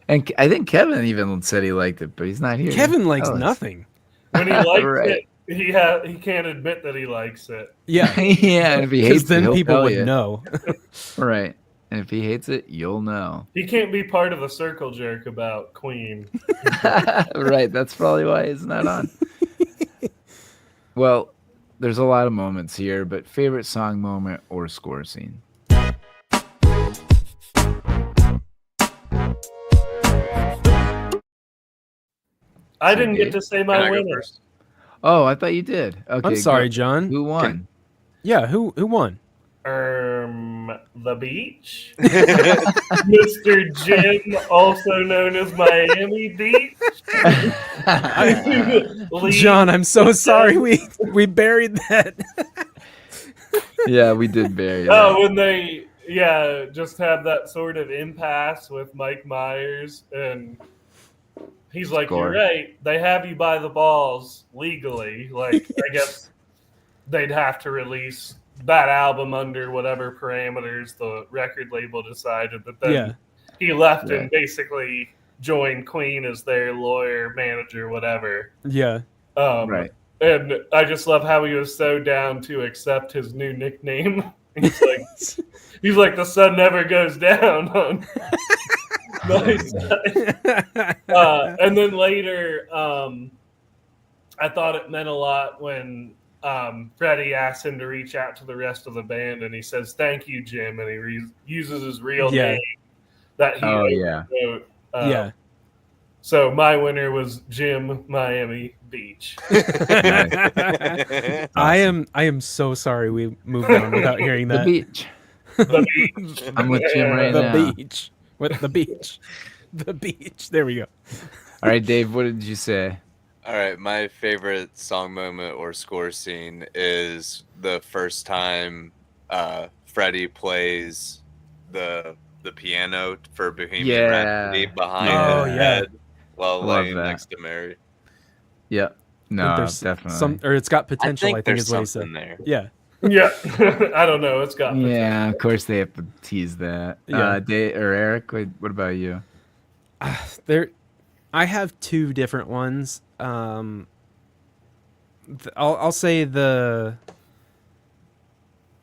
S1: And I think Kevin even said he liked it, but he's not here.
S2: Kevin likes
S1: Tell us.
S2: nothing.
S3: When he likes
S1: Right.
S3: it, he can't admit that he likes it.
S2: Yeah,
S1: Yeah, and if he
S2: because
S1: hates it,
S2: then
S1: he'll
S2: people
S1: tell
S2: would
S1: you.
S2: know.
S1: Right. And if he hates it, you'll know.
S3: He can't be part of the circle jerk about Queen.
S1: Right. That's probably why it's not on. Well, there's a lot of moments here, but favorite song moment or score scene?
S3: I didn't get
S1: Dave?
S3: to say
S4: Can
S3: my
S4: I go
S3: winner.
S4: first?
S1: Oh, I thought you did. Okay.
S2: I'm sorry,
S1: go.
S2: John.
S1: Who won?
S2: Yeah, who won?
S3: The beach. Mr. Jim, also known as Miami Beach. Lead-
S2: John, I'm so sorry we buried that.
S1: Yeah, we did bury that.
S3: Oh, when they just had that sort of impasse with Mike Myers, and he's like,
S1: Score.
S3: "You're right. They have you by the balls legally. Like, I guess they'd have to release that album under whatever parameters the record label decided." But then
S2: Yeah.
S3: he left
S1: Right.
S3: and basically joined Queen as their lawyer, manager, whatever.
S2: Yeah.
S1: Right.
S3: And I just love how he was so down to accept his new nickname. He's like the sun never goes down on nice. And then later, I thought it meant a lot when Freddie asked him to reach out to the rest of the band, and he says, "Thank you, Jim," and he uses his real
S2: Yeah.
S3: name that he
S1: Oh, yeah.
S3: wrote.
S2: Yeah.
S3: So my winner was Jim Miami Beach.
S2: I am so sorry we moved on without hearing
S1: The
S2: that.
S1: beach.
S3: The beach.
S1: I'm with Jim right
S2: The
S1: now.
S2: beach. What the beach? The beach. There we go.
S1: All right, Dave, what did you say?
S4: All right, my favorite song moment or score scene is the first time Freddie plays the piano for Bohemian
S1: Yeah.
S4: Rhapsody behind
S2: Oh,
S4: his
S2: yeah.
S4: head while
S1: Love
S4: laying
S1: that.
S4: next to Mary.
S1: Yeah.
S2: I think
S1: No,
S2: there's
S1: definitely.
S2: or it's got potential, I think
S4: there's
S2: is what he said.
S4: something there.
S2: Yeah.
S3: Yeah, I don't know. It's got potential.
S1: Yeah, of course they have to tease that.
S2: Yeah.
S1: Dave or Eric, what about you?
S2: There, I have two different ones. I'll say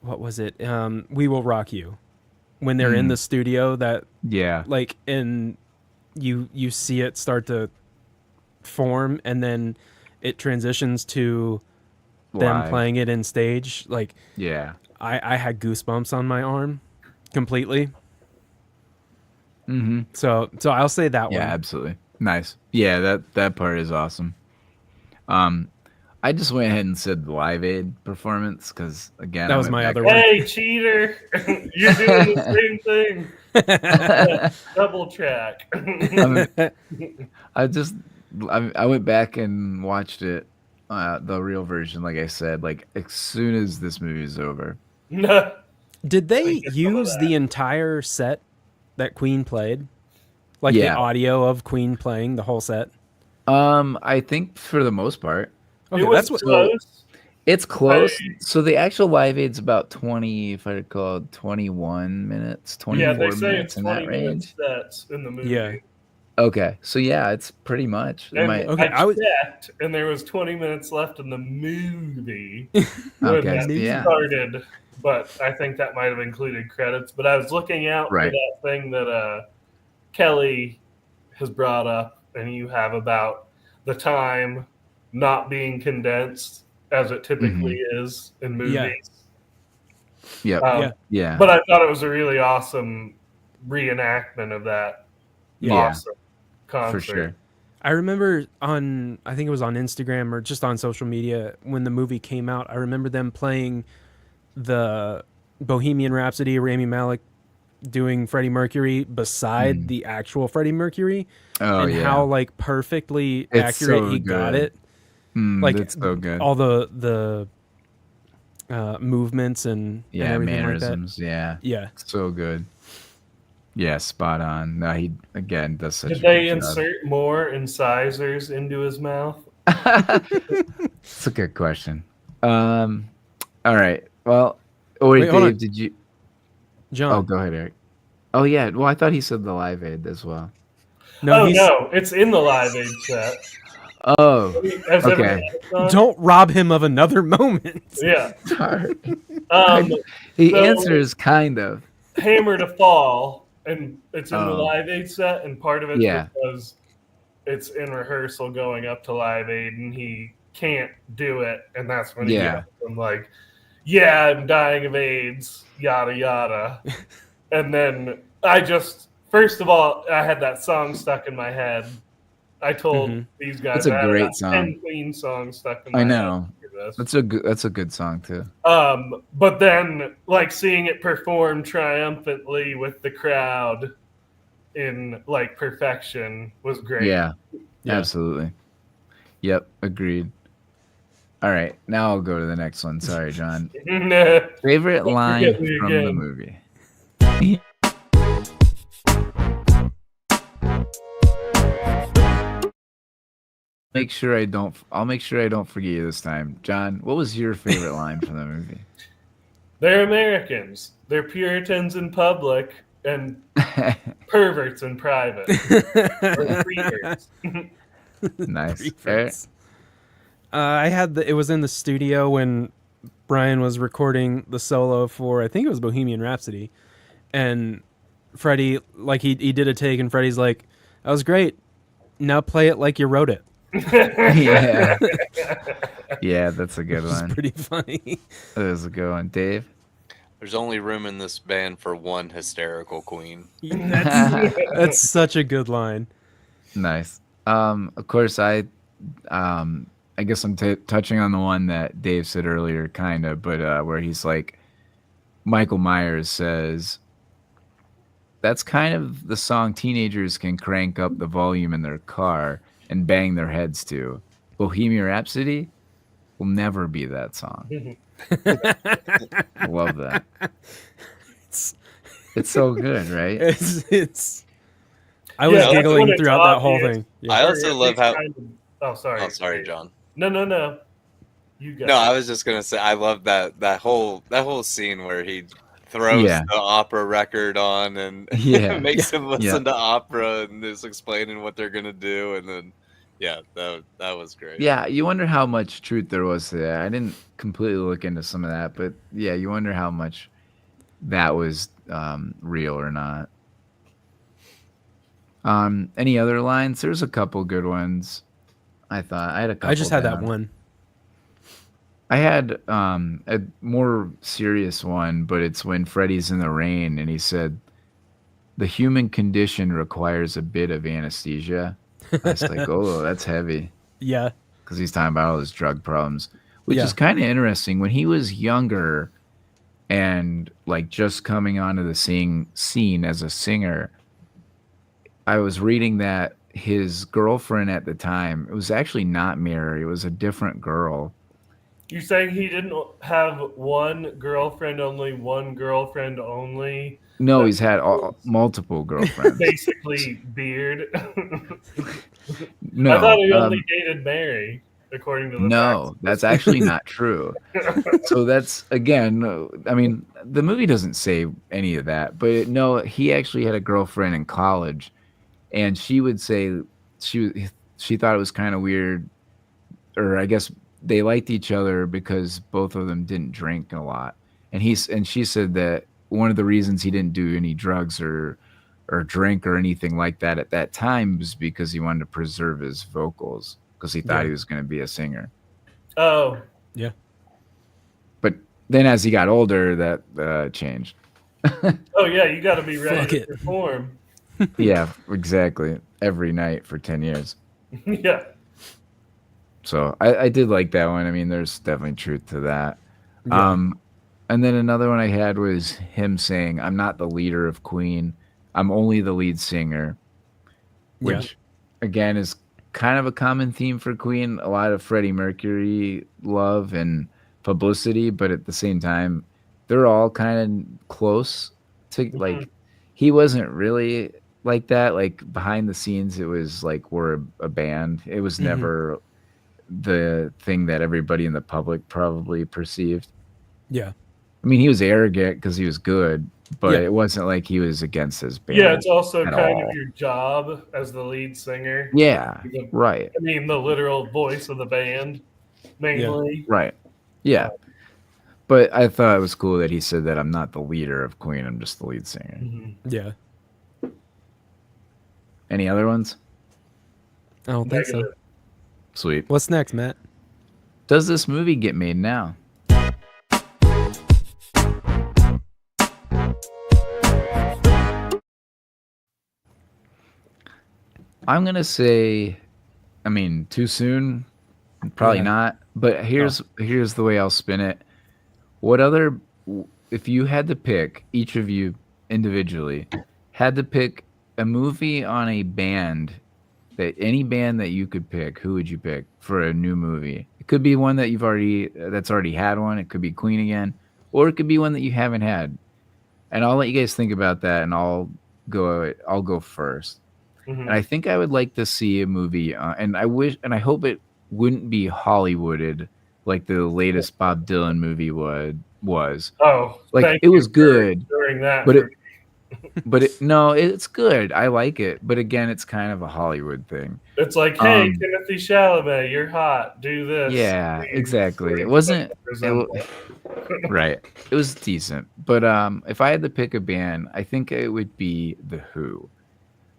S2: what was it? We Will Rock You. When they're in the studio, that
S1: Yeah.
S2: like, and you see it start to form, and then it transitions to them
S1: Live.
S2: playing it in stage. Like,
S1: Yeah.
S2: I had goosebumps on my arm completely.
S1: Mm-hmm.
S2: So I'll say that
S1: Yeah,
S2: one.
S1: absolutely. Nice. Yeah, that part is awesome. I just went ahead and said the Live Aid performance because again,
S2: That
S1: I
S2: was
S1: went
S2: my
S1: back-
S2: other one.
S3: Hey, cheater! You're doing the same thing. Yeah, double track.
S1: I went back and watched it, the real version. Like I said, like as soon as this movie is over.
S3: No.
S2: Did they
S3: get some of
S2: use
S3: that.
S2: the entire set that Queen played? Like
S1: Yeah.
S2: the audio of Queen playing the whole set?
S1: I think for the most part,
S2: Okay,
S3: It was
S2: that's what.
S3: close.
S1: it's close. So the actual Live Aid's about 20, if I recall, 21 minutes, 24
S3: Yeah, they say
S1: minutes
S3: it's
S1: in
S3: 20
S1: that
S3: minute
S1: range.
S3: sets in the movie.
S2: Yeah.
S1: Okay, so yeah, it's pretty much.
S3: And
S2: Okay,
S3: I
S2: I was-
S3: checked, and there was 20 minutes left in the movie when
S1: Okay,
S3: that
S1: yeah.
S3: started. But I think that might have included credits. But I was looking out
S1: Right.
S3: for that thing that Kelly has brought up, and you have about the time not being condensed as it typically is in movies.
S2: Yeah.
S1: Yep.
S2: Yeah.
S1: Yeah.
S3: But I thought it was a really awesome reenactment of that
S2: Yeah.
S3: awesome concert.
S1: For sure.
S2: I remember I think it was on Instagram or just on social media when the movie came out. I remember them playing the Bohemian Rhapsody, Rami Malek doing Freddie Mercury beside the actual Freddie Mercury,
S1: Oh
S2: and
S1: yeah.
S2: how like perfectly
S1: It's
S2: accurate
S1: so
S2: he got
S1: good.
S2: it. Like
S1: It's so good.
S2: all the movements and everything
S1: mannerisms. Yeah.
S2: like that. Yeah.
S1: So good. Yeah, spot on. No, he again does such
S3: Did
S1: a
S3: they
S1: good job.
S3: insert more incisors into his mouth?
S1: That's a good question. All right. Well, wait,
S2: Wait, hold
S1: Dave,
S2: on.
S1: did you?
S2: John.
S1: Oh, go ahead, Eric. Oh yeah. Well, I thought he said the Live Aid as well.
S2: No,
S3: No, it's in the Live Aid set.
S1: Oh,
S3: Has
S1: Okay.
S3: everyone had it on?
S2: don't rob him of another moment.
S3: Yeah.
S1: sorry.
S3: Um,
S1: The
S3: So-
S1: answer is kind of.
S3: Hammer to Fall, and it's in the
S1: Oh.
S3: Live Aid set, and part of it's
S1: Yeah.
S3: because it's in rehearsal going up to Live Aid, and he can't do it, and that's when he
S1: Yeah.
S3: gets them like, "Yeah, I'm dying of AIDS," yada yada, and then first of all, I had that song stuck in my head. I told these guys
S1: That's a
S3: I had
S1: great
S3: about
S1: song.
S3: 10 Queen songs stuck in my
S1: I
S3: head.
S1: know.
S3: after this.
S1: That's a good song too.
S3: But then, like, seeing it performed triumphantly with the crowd in like perfection was great.
S1: Yeah,
S2: Yeah.
S1: absolutely. Yep, agreed. All right, now I'll go to the next one. Sorry, John. Favorite
S3: Don't
S1: line
S3: forget me
S1: from the
S3: again.
S1: movie. I'll make sure I don't forget you this time. John, what was your favorite line from the movie?
S3: They're Americans. They're Puritans in public and perverts in private. Or creepers.
S1: Nice. Eric?
S2: Preference. It was in the studio when Brian was recording the solo for, I think it was Bohemian Rhapsody, and Freddie, like he did a take, and Freddie's like, "That was great. Now play it like you wrote it."
S1: Yeah. Yeah, that's a good
S2: Which is
S1: one.
S2: pretty funny.
S1: That was a good one. Dave?
S4: There's only room in this band for one hysterical queen.
S2: That's such a good line.
S1: Nice. Of course, I guess I'm touching on the one that Dave said earlier, kind of, but where he's like, Michael Myers says, that's kind of the song teenagers can crank up the volume in their car and bang their heads to. Bohemian Rhapsody will never be that song. I love that. It's so good, right?
S2: It's. I was
S3: Yeah, that's when
S2: giggling
S3: it's
S2: throughout that whole
S3: obvious.
S2: thing. Yeah.
S4: I also love how.
S3: Oh, sorry.
S4: Oh, sorry, John.
S3: No. You go.
S4: No, I was just gonna say I love that whole scene where he throws
S1: Yeah.
S4: the opera record on and
S1: Yeah.
S4: makes him
S1: Yeah.
S4: listen to opera and is explaining what they're gonna do, and then that was great.
S1: Yeah, you wonder how much truth there was to that. I didn't completely look into some of that, but yeah, you wonder how much that was real or not. Any other lines? There's a couple good ones. I thought I had a couple.
S2: I just had that
S1: down.
S2: one.
S1: I had a more serious one, but it's when Freddie's in the rain and he said, "The human condition requires a bit of anesthesia." I was like, "Oh, that's heavy,"
S2: Yeah.
S1: because he's talking about all his drug problems, which
S2: Yeah.
S1: is kind of interesting. When he was younger and like just coming onto the scene as a singer, I was reading that his girlfriend at the time, it was actually not Mary, it was a different girl.
S3: You're saying he didn't have one girlfriend only?
S1: No,
S3: That
S1: he's had
S3: was
S1: multiple girlfriends.
S3: basically beard.
S1: No,
S3: I thought he only dated Mary, according to the
S1: no, that's actually not true. So that's again, I mean, the movie doesn't say any of that, but no, he actually had a girlfriend in college, and she would say she thought it was kind of weird, or I guess they liked each other because both of them didn't drink a lot, and she said that one of the reasons he didn't do any drugs or drink or anything like that at that time was because he wanted to preserve his vocals because he thought
S2: Yeah.
S1: he was going to be a singer.
S3: Oh,
S2: Yeah.
S1: But then as he got older, that changed.
S3: oh yeah, you got to be ready
S2: Fuck
S3: to
S2: it.
S3: perform.
S1: Yeah, exactly. Every night for 10 years.
S3: Yeah.
S1: So I did like that one. I mean, there's definitely truth to that.
S2: Yeah.
S1: And then another one I had was him saying, "I'm not the leader of Queen. I'm only the lead singer,"
S2: Yeah.
S1: which again is kind of a common theme for Queen. A lot of Freddie Mercury love and publicity, but at the same time, they're all kind of close to like. He wasn't really like that. Like behind the scenes, it was like we're a band. It was never the thing that everybody in the public probably perceived.
S2: Yeah.
S1: I mean, he was arrogant because he was good, but
S2: Yeah.
S1: it wasn't like he was against his band.
S3: Yeah, it's also
S1: at
S3: kind
S1: all.
S3: of your job as the lead singer.
S1: Yeah, right,
S3: I mean, the literal voice of the band, mainly.
S1: right. Yeah. But I thought it was cool that he said that I'm not the leader of Queen, I'm just the lead singer.
S2: Yeah.
S1: Any other ones?
S2: I don't think so.
S3: Negative.
S1: Sweet.
S2: What's next, Matt?
S1: Does this movie get made now? I'm going to say, I mean, too soon? Probably
S2: Yeah.
S1: not. But here's the way I'll spin it. What other, if you had to pick, each of you individually, had to pick a movie on a band, that any band that you could pick, who would you pick for a new movie? It could be one that that's already had one. It could be Queen again, or it could be one that you haven't had. And I'll let you guys think about that, and I'll go first. And I think I would like to see a movie, and I hope it wouldn't be Hollywooded like the latest Bob Dylan movie was.
S3: Oh,
S1: Like
S3: thank
S1: it
S3: you
S1: was
S3: for
S1: good,
S3: doing that.
S1: but no, it's good. I like it, but again, it's kind of a Hollywood thing.
S3: It's like, hey, Timothy Chalamet, you're hot. Do this.
S1: Yeah,
S3: Please.
S1: exactly. It wasn't
S3: Resemble.
S1: right. It was decent, but if I had to pick a band, I think it would be The Who,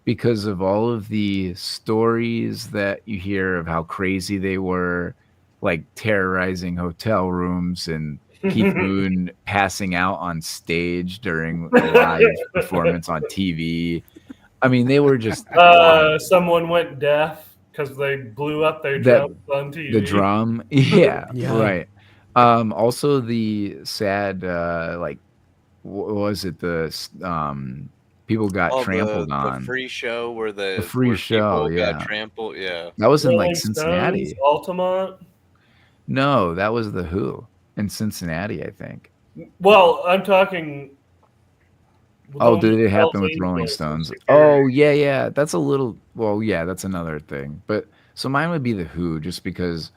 S1: because of all of the stories that you hear of how crazy they were, like terrorizing hotel rooms and Keith Moon passing out on stage during a live performance on TV. I mean, they were just
S3: Someone went deaf because they blew up their
S1: That-
S3: drums on TV.
S1: the drum. Yeah,
S2: Yeah.
S1: right. Also the sad, like, what was it? People got trampled on.
S4: the free show where
S1: The free
S4: where
S1: show,
S4: people
S1: yeah.
S4: got trampled. Yeah.
S1: That was in
S3: Rolling
S1: like Cincinnati.
S3: Stones, Altamont.
S1: No, that was The Who in Cincinnati, I think.
S3: Well, I'm talking.
S1: Oh, did it happen with
S3: Hells
S1: Rolling
S3: Angels
S1: Stones?
S3: and
S1: Oh,
S3: security.
S1: yeah. That's a little. Well, yeah, that's another thing. But so mine would be The Who, just because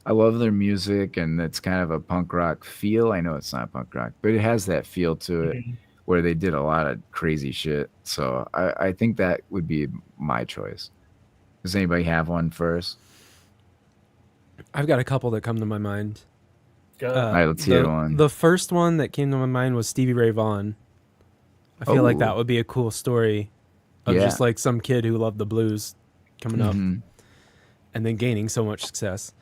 S1: I love their music, and it's kind of a punk rock feel. I know it's not punk rock, but it has that feel to it
S3: Mhm.
S1: where they did a lot of crazy shit. So I think that would be my choice. Does anybody have one first?
S2: I've got a couple that come to my mind.
S3: Go.
S1: All right, let's hear
S2: The
S1: one.
S2: the first one that came to my mind was Stevie Ray Vaughan. I feel like
S1: Oh.
S2: that would be a cool story of
S1: Yeah.
S2: just like some kid who loved the blues coming up
S1: Mhm.
S2: and then gaining so much success.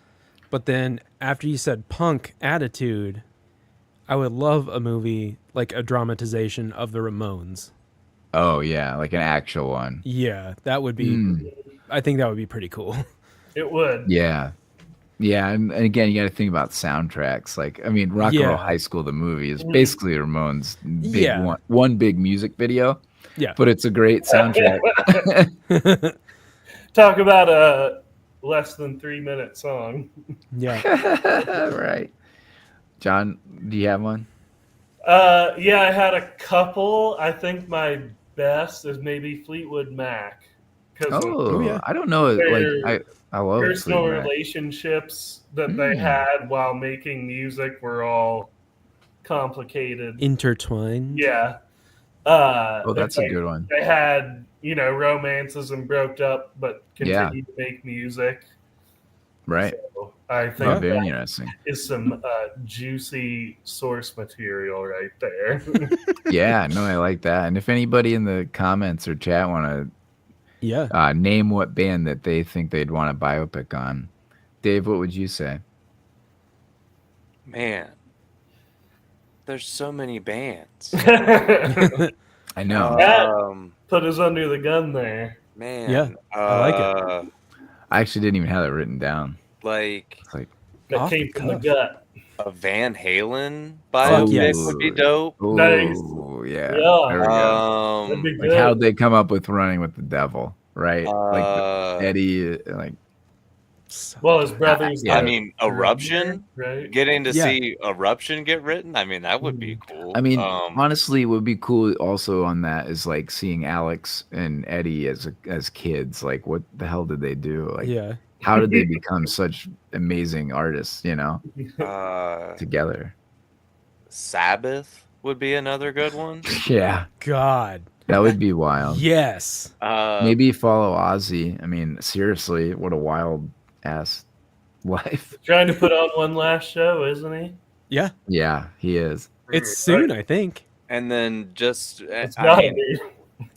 S2: But then after you said punk attitude, I would love a movie like a dramatization of the Ramones.
S1: Oh yeah, like an actual one.
S2: Yeah, that would be.
S1: Mm.
S2: I think that would be pretty cool.
S3: It would.
S1: Yeah. Yeah, and again, you got to think about soundtracks. Like, I mean, Rock and Roll
S2: Yeah.
S1: High School, the movie, is basically Ramones' big
S2: Yeah.
S1: one big music video,
S2: Yeah.
S1: but it's a great soundtrack.
S3: Talk about a less than 3-minute song.
S2: Yeah.
S1: Right. John, do you have one?
S3: Yeah, I had a couple. I think my best is maybe Fleetwood Mac. Because
S1: Oh,
S2: yeah.
S1: I don't know. Like,
S3: Their
S1: I love
S3: personal
S1: Fleetwood Mac.
S3: relationships that they
S1: Mm.
S3: had while making music were all complicated.
S2: Intertwined.
S3: Yeah.
S1: Oh, that's
S3: it's
S1: a
S3: like
S1: good one.
S3: They had, romances and broke up, but continued to make music.
S1: Right.
S3: So I
S1: Oh,
S3: think
S1: very
S3: that
S1: interesting.
S3: is some juicy source material right there.
S1: Yeah, no, I like that. And if anybody in the comments or chat want
S2: Yeah.
S1: to name what band that they think they'd want a biopic on, Dave, what would you say?
S4: Man, there's so many bands.
S1: I know.
S3: Put us under the gun there.
S4: Man.
S2: Yeah, I like it.
S1: I actually didn't even have that written down.
S4: Like
S1: It's like,
S3: That
S2: Off
S3: came
S2: the
S3: from the
S2: cuff.
S3: gut.
S4: a Van Halen
S2: Fuck
S4: biopic
S2: yes.
S4: would be dope.
S3: Nice.
S1: oh, yeah.
S3: Yeah.
S1: There we go.
S3: That'd be
S1: Like,
S3: good.
S1: how'd they come up with Running with the Devil, right? Like,
S4: Uh,
S1: Eddie, like,
S2: So
S3: Well, his
S2: good.
S3: brothers.
S1: Yeah.
S4: I mean, Eruption.
S3: right?
S4: Getting to
S2: Yeah.
S4: see Eruption get written, I mean, that would be cool.
S1: I mean, honestly, what would be cool also on that is like seeing Alex and Eddie as kids. Like, what the hell did they do? Like,
S2: Yeah.
S1: how did they become such amazing artists? Together.
S4: Sabbath would be another good one.
S1: Yeah,
S2: God.
S1: that would be wild.
S2: Yes.
S1: Maybe follow Ozzy. I mean, seriously, what a wild ass life.
S3: Trying to put on one last show, isn't he?
S2: Yeah.
S1: Yeah, he is.
S2: It's soon, I think.
S4: And then just,
S3: It's
S4: I
S3: gotta
S4: mean,
S3: be.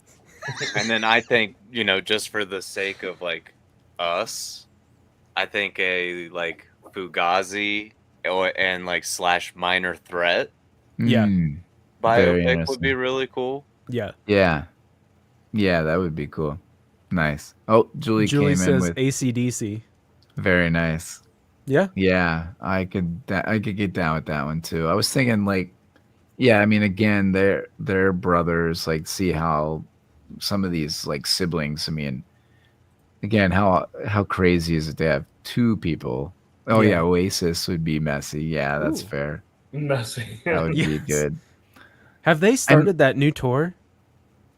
S4: and then I think, just for the sake of like us, I think a like Fugazi and like / Minor Threat
S2: Yeah.
S1: Very
S4: biopic would be
S1: interesting.
S4: really cool.
S2: Yeah.
S1: Yeah, that would be cool. Nice. Oh, Julie
S2: Julie
S1: came in
S2: says
S1: with
S2: AC/DC.
S1: very nice.
S2: Yeah.
S1: Yeah, I could get down with that one too. I was thinking like, yeah, I mean, again, they're brothers. Like, see how some of these like siblings. I mean, again, how crazy is it to have two people? Oh
S2: Yeah.
S1: yeah, Oasis would be messy. Yeah, that's
S2: Ooh.
S1: fair.
S3: Messy.
S1: That would be
S2: Yes.
S1: good.
S2: Have they started that new tour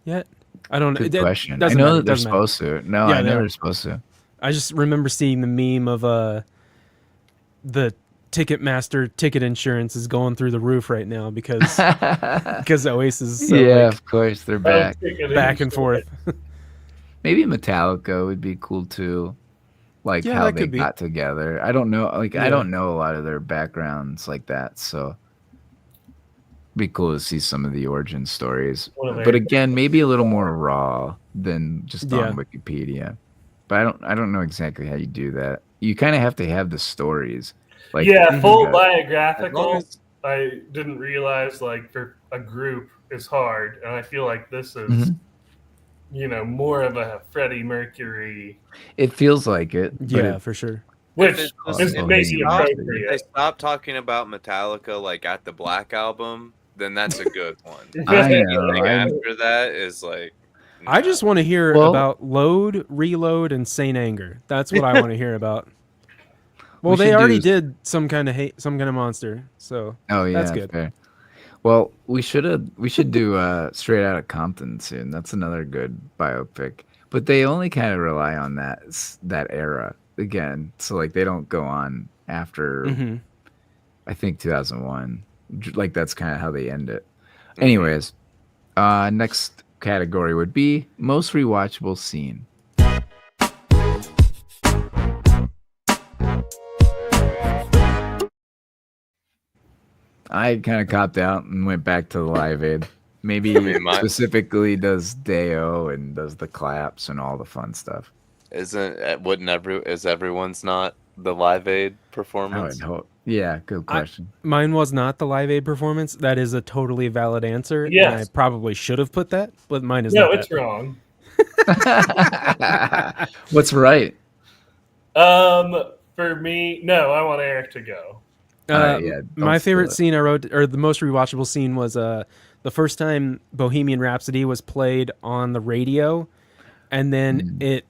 S2: yet? I don't know.
S1: Good question. I
S2: Doesn't
S1: know
S2: matter.
S1: that they're
S2: Doesn't matter.
S1: supposed to. No,
S2: Yeah,
S1: I
S2: they
S1: know
S2: are.
S1: they're supposed to.
S2: I just remember seeing the meme of the Ticketmaster ticket insurance is going through the roof right now because Oasis is so
S1: Yeah,
S2: like,
S1: of course they're
S3: Oh,
S1: back.
S3: ticket
S2: back and
S3: insurance.
S2: forth.
S1: Maybe Metallica would be cool too. Like
S2: Yeah,
S1: how
S2: that
S1: they
S2: could be.
S1: got together. I don't know. Like, I
S2: Yeah.
S1: don't know a lot of their backgrounds like that. So be cool to see some of the origin stories.
S3: One of
S1: But
S3: their-
S1: again, maybe a little more raw than just
S2: Yeah.
S1: on Wikipedia. But I don't know exactly how you do that. You kind of have to have the stories. Like,
S3: yeah, full
S1: uh,
S3: biographical.
S4: as-
S3: I didn't realize like for a group is hard, and I feel like this is,
S1: Mhm.
S3: more of a Freddie Mercury,
S1: it feels like it. But
S2: Yeah,
S1: it-
S2: for sure.
S3: which
S4: If it's
S3: is
S4: just-
S1: if
S3: maybe
S1: they
S3: appropriate.
S4: They stop talking about Metallica like at the Black Album, then that's a good one.
S1: I know.
S4: Anything
S1: I-
S4: after that is like.
S2: I
S4: nah.
S2: just want to hear
S1: Well-
S2: about Load, Reload, and Saint Anger. That's what I want to hear about. Well,
S1: We
S2: they
S1: should
S2: already
S1: do-
S2: did some kind of monster, so
S1: Oh yeah,
S2: That's good.
S1: fair. Well, we should do Straight Outta Compton soon. That's another good biopic. But they only kind of rely on that era. again, so like they don't go on after
S2: Mm-hmm.
S1: I think 2001. Like that's kind of how they end it.
S4: Mhm.
S1: Anyways, next category would be most rewatchable scene. I kind of copped out and went back to the Live Aid. Maybe specifically does Deo and does the claps and all the fun stuff.
S4: Is everyone's not the Live Aid
S1: I would
S4: performance?
S1: hope. Yeah, good question.
S2: Mine was not the Live Aid performance. That is a totally valid answer. And
S3: Yes.
S2: I probably should have put that, but mine is
S3: No,
S2: not
S3: it's
S2: that.
S3: wrong.
S1: What's right?
S3: For me, no, I want Eric to go.
S1: Yeah,
S2: My
S1: don't
S2: favorite
S1: steal it.
S2: scene I wrote, or the most rewatchable scene, was the first time Bohemian Rhapsody was played on the radio, and then it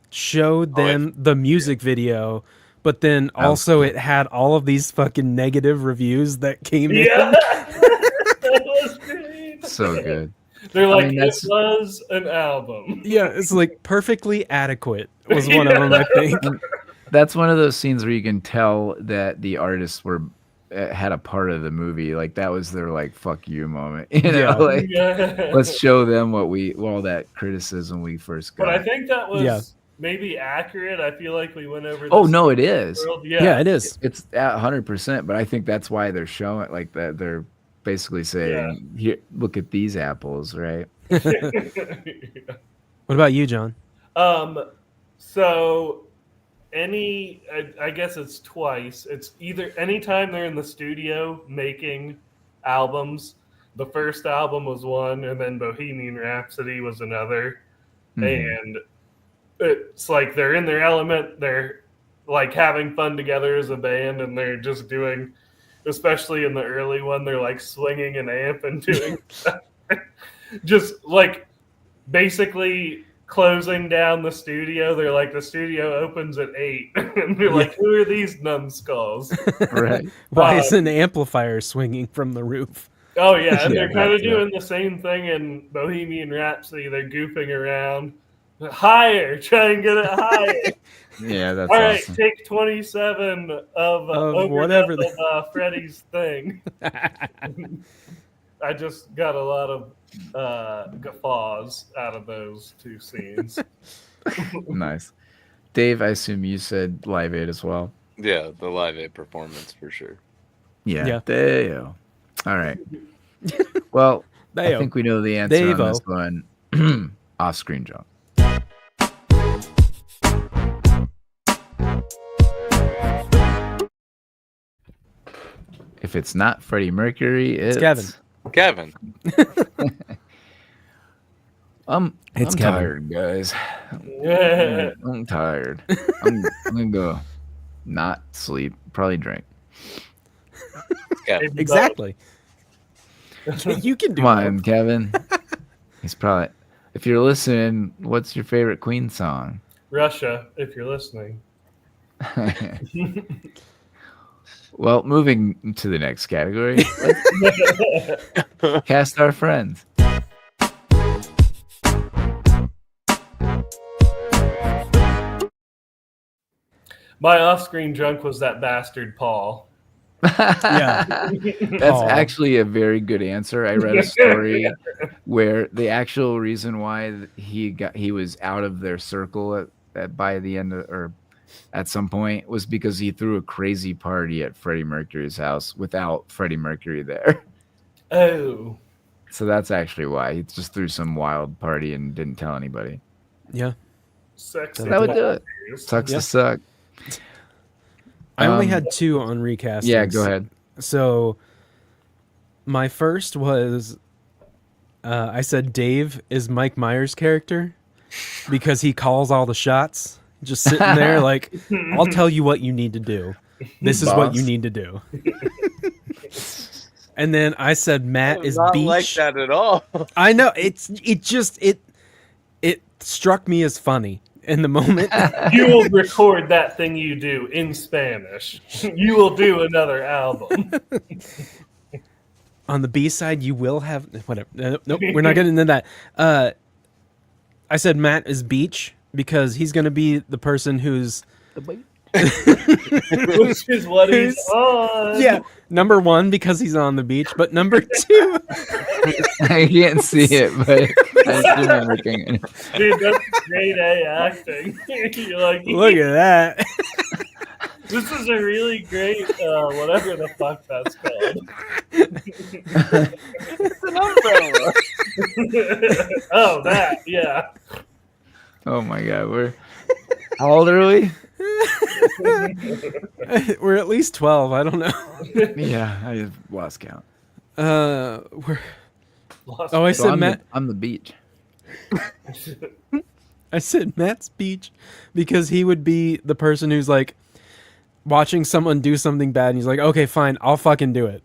S2: showed them the music video, but then also it had all of these fucking negative reviews that came
S3: Yeah,
S2: in.
S3: that was great.
S1: So good.
S3: They're like,
S1: mean,
S3: it
S1: that's-
S3: was an album.
S2: Yeah, it's like perfectly adequate was one of them, I think.
S1: That's one of those scenes where you can tell that the artists were had a part of the movie. Like that was their like "fuck you" moment. You know,
S2: Yeah.
S1: like
S3: Yeah.
S1: let's show them what all that criticism we first got.
S3: But I think that was
S2: Yeah.
S3: maybe accurate. I feel like we went over.
S1: Oh
S3: this
S1: no, it is.
S3: world.
S2: Yeah, it is.
S1: It's 100%. But I think that's why they're showing like that. They're basically saying, "Here, look at these apples," right?
S2: What about you, John?
S3: So I guess it's twice. It's either anytime they're in the studio making albums. The first album was one, and then Bohemian Rhapsody was another. And it's like they're in their element. They're like having fun together as a band, and they're just doing, especially in the early one, they're like swinging an amp and doing just like basically closing down the studio. They're like, the studio opens at 8, and they're like, who are these numbskulls?
S1: Right.
S2: Why is an amplifier swinging from the roof?
S3: Oh yeah, and they're
S1: Yeah,
S3: kind of
S1: yeah.
S3: doing the same thing in Bohemian Rhapsody. They're goofing around. Higher, try and get it higher.
S1: Yeah, that's
S3: All right,
S1: awesome.
S3: take 27 of
S2: whatever
S3: overdub of Freddie's thing. I just got a lot of guffaws out of those two scenes.
S1: Nice. Dave, I assume you said Live Aid as well.
S4: Yeah, the Live Aid performance for sure.
S1: Yeah. Deo. All right. Well, I
S2: Deo.
S1: think we know the answer on
S2: Devo.
S1: this one. Off-screen jump. If it's not Freddie Mercury, it's
S2: Kevin.
S4: Kevin.
S1: I'm
S2: It's Kevin.
S1: tired, guys.
S3: Yeah.
S1: I'm tired. I'm gonna go not sleep, probably drink.
S4: Kevin.
S2: Exactly. You can do
S1: Come
S2: that.
S1: on, Kevin. He's probably. If you're listening, what's your favorite Queen song?
S3: Russia, if you're listening.
S1: Well, moving to the next category. Let's cast our friends.
S3: My off-screen drunk was that bastard Paul.
S2: Yeah.
S1: That's
S2: Aw.
S1: actually a very good answer. I read a story where the actual reason why he was out of their circle by the end of, or at some point was because he threw a crazy party at Freddie Mercury's house without Freddie Mercury there.
S3: Oh.
S1: So that's actually why he just threw some wild party and didn't tell anybody.
S2: Yeah.
S3: Sexy.
S1: That would do it.
S3: Balls.
S1: Sucks
S2: Yeah.
S1: to suck.
S2: I only
S1: Um,
S2: had 2 on recastings.
S1: Yeah, go ahead.
S2: So my first was I said Dave is Mike Myers' character because he calls all the shots, just sitting there like, I'll tell you what you need to do. This is what you
S1: Boss.
S2: need to do. And then I said Matt is
S4: Not
S2: Beach.
S4: like that at all.
S2: I know it struck me as funny in the moment.
S3: You will record that thing you do in Spanish. You will do another album.
S2: On the B side, you will have whatever. Nope, we're not getting into that. I said Matt is Beach because he's going to be the person who's
S3: Which is what he's on.
S2: yeah, number one because he's on the beach, but number two,
S1: I can't see it, but I assume I'm looking at it.
S3: Dude, that's grade A acting. You're like,
S2: look at that.
S3: this is a really great, whatever the fuck that's called.
S4: It's an umbrella.
S3: Oh, that, yeah.
S1: Oh my god, how old are we?
S2: We're at least 12. I don't know.
S1: Yeah, I just lost count.
S2: We're.
S3: Lost
S2: Oh, I
S1: So
S2: said
S1: I'm
S2: Matt.
S1: on the beach.
S2: I said Matt's beach because he would be the person who's like watching someone do something bad, and he's like, "Okay, fine, I'll fucking do it."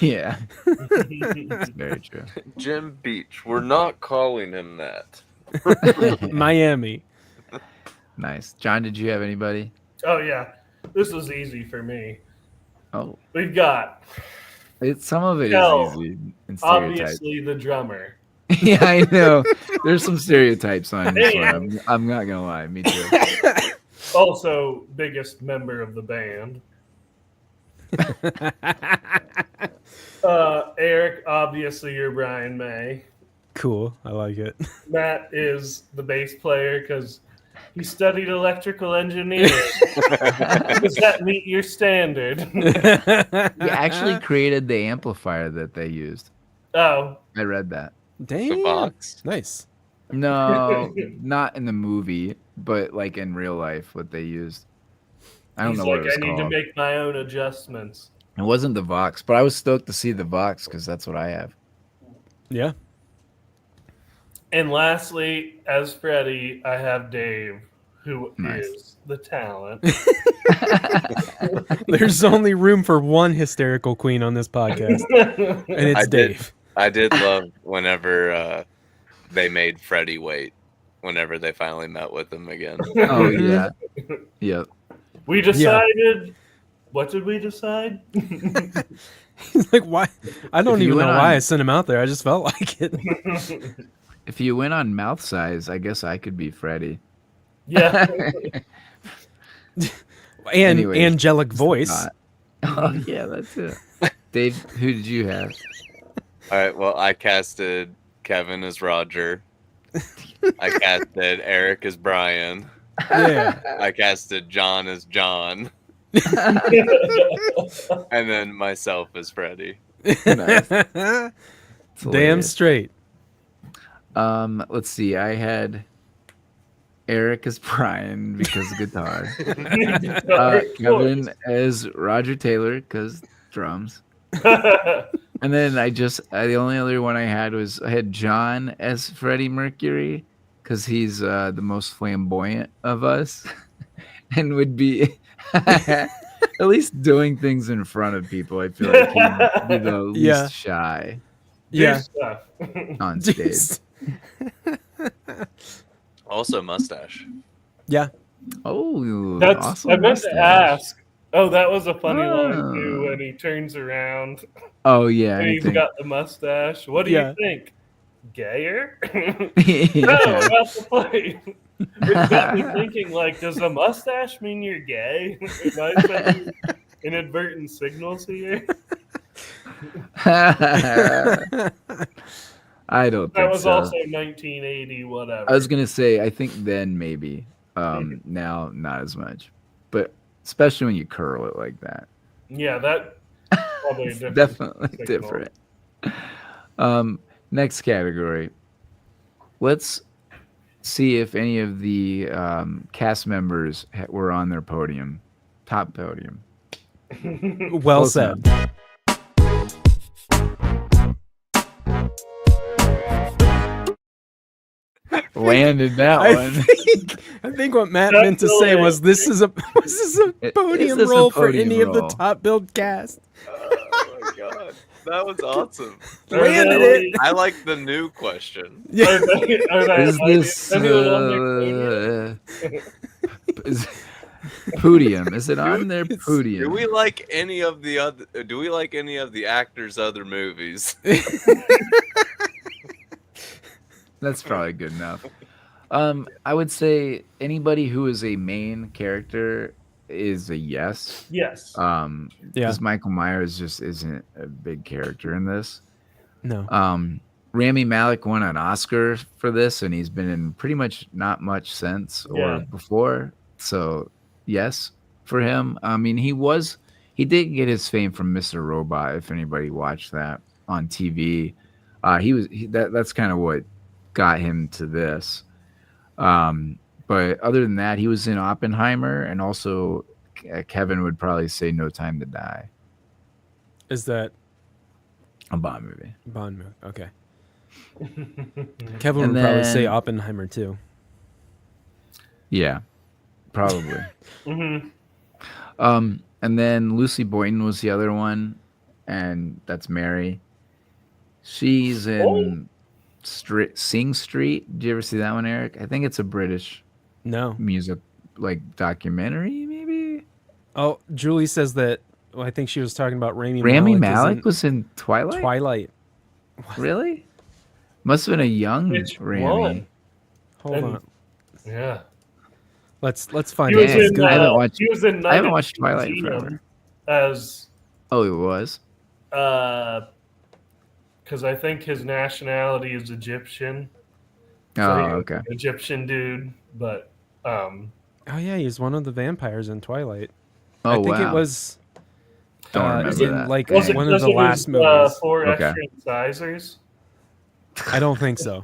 S1: Yeah, that's very true.
S4: Jim Beach. We're not calling him that.
S2: Miami.
S1: Nice. John, did you have anybody?
S3: Oh, yeah. This was easy for me.
S1: Oh,
S3: We've got,
S1: some of it is
S3: No,
S1: easy and stereotypes.
S3: obviously, the drummer.
S1: Yeah, I know. There's some stereotypes on this one. I'm not gonna lie. Me too.
S3: Also, biggest member of the band. Eric, obviously, you're Brian May.
S2: Cool. I like it.
S3: Matt is the bass player because he studied electrical engineering. Does that meet your standard?
S1: He actually created the amplifier that they used.
S3: Oh,
S1: I read that.
S2: Damn.
S4: The box.
S2: Nice.
S1: No, not in the movie, but like in real life, what they used. I don't
S3: he's
S1: know what
S3: like,
S1: it was
S3: I need to
S1: called.
S3: make my own adjustments.
S1: It wasn't the Vox, but I was stoked to see the Vox because that's what I have.
S2: Yeah.
S3: And lastly, as Freddie, I have Dave, who
S1: Nice.
S3: is the talent.
S2: There's only room for one hysterical queen on this podcast, and it's
S4: I did.
S2: Dave.
S4: I did love whenever they made Freddie wait. Whenever they finally met with him again.
S1: Oh yeah, yep.
S3: We decided. What did we decide?
S2: He's like, why? I don't
S1: If you
S2: even know
S1: went
S2: why
S1: on-
S2: I sent him out there. I just felt like it.
S1: If you went on mouth size, I guess I could be Freddie.
S3: Yeah.
S2: And
S1: Anyways,
S2: angelic voice.
S1: Not. Oh yeah, that's it. Dave, who did you have?
S4: All right. Well, I casted Kevin as Roger. I casted Eric as Brian.
S2: Yeah.
S4: I casted John as John. And then myself as Freddie.
S1: Nice.
S2: Damn
S1: It's hilarious.
S2: straight.
S1: Let's see. I had Eric as Brian because guitar. Kevin as Roger Taylor because drums. And then the only other one I had was I had John as Freddie Mercury because he's the most flamboyant of us and would be at least doing things in front of people. I feel like he'd be the least
S2: Yeah.
S1: shy
S2: Yeah.
S3: Stuff.
S1: on stage.
S4: Also, mustache.
S2: Yeah.
S1: Oh,
S3: That's.
S1: awesome
S3: I meant to
S1: mustache.
S3: ask. Oh, that was a funny line
S1: Oh.
S3: too when he turns around
S1: Oh yeah,
S3: and
S1: I
S3: he's
S1: think-
S3: got the mustache. What do
S2: Yeah.
S3: you think? Gayer?
S1: Yeah.
S3: No, about the play. It got me thinking, like, does a mustache mean you're gay? Am I sending inadvertent signals here?
S1: I don't
S3: That
S1: think
S3: was
S1: so.
S3: also 1980, whatever.
S1: I was gonna say I think then maybe. Now not as much, but especially when you curl it like that,
S3: Yeah, that probably a
S1: it's
S3: different
S1: definitely
S3: signal.
S1: different. Next category. Let's see if any of the cast members were on their podium, top podium.
S2: Well
S1: Close
S2: said.
S1: enough. Landed that one.
S2: I think what Matt
S3: That's
S2: meant to say
S3: hilarious.
S2: was this is a podium
S1: this a
S2: role for
S1: podium
S2: any of the
S1: role?
S2: top billed cast.
S4: Oh my god, that was awesome.
S2: Landed it.
S4: I like the new question.
S2: Yeah.
S1: Is this is- podium? Is it on their podium?
S4: Do we like any of the other? Do we like any of the actors' other movies?
S1: That's probably good enough. I would say anybody who is a main character is a yes.
S3: Yes.
S2: Yeah.
S1: Because Michael Myers just isn't a big character in this.
S2: No.
S1: Rami Malek won an Oscar for this, and he's been in pretty much not much since or
S3: Yeah.
S1: before. So, yes, for him. I mean, he did get his fame from Mr. Robot. If anybody watched that on TV, that's kind of what got him to this. But other than that, he was in Oppenheimer, and also Kevin would probably say No Time to Die,
S2: Is that
S1: a Bond movie.
S2: Bond movie? Okay. Kevin
S1: And
S2: would probably say
S1: then-
S2: Oppenheimer too.
S1: Yeah, probably.
S3: Mm-hmm.
S1: And then Lucy Boynton was the other one, and that's Mary. She's in Sing Street. Did you ever see that one, Eric? I think it's a British
S2: No.
S1: music documentary, maybe.
S2: Oh, Julie says that. Well, I think she was talking about Rami
S1: Malek was in Twilight.
S2: Twilight.
S1: Really? Must have been a young
S3: Which
S1: Rami.
S3: one?
S2: Hold
S3: And-
S2: on.
S3: Yeah.
S2: Let's find
S3: He was
S2: out.
S1: Yeah,
S3: in.
S1: I haven't watched-
S3: He was in.
S1: I
S3: Night
S1: haven't
S3: at
S1: watched
S3: the
S1: Twilight
S3: Museum
S1: forever.
S3: As
S1: Oh, it was.
S3: because I think his nationality is Egyptian.
S1: Oh,
S3: So he was
S1: okay.
S3: an Egyptian dude, but
S2: Oh yeah, he's one of the vampires in Twilight.
S1: Oh,
S2: I think
S1: wow.
S2: it was
S1: Don't remember
S2: in
S1: that.
S2: like
S3: was it
S2: one of
S3: because
S2: the
S3: it
S2: last
S3: was,
S2: movies.
S3: 4
S1: Okay.
S3: extra incisors?
S2: I don't think so.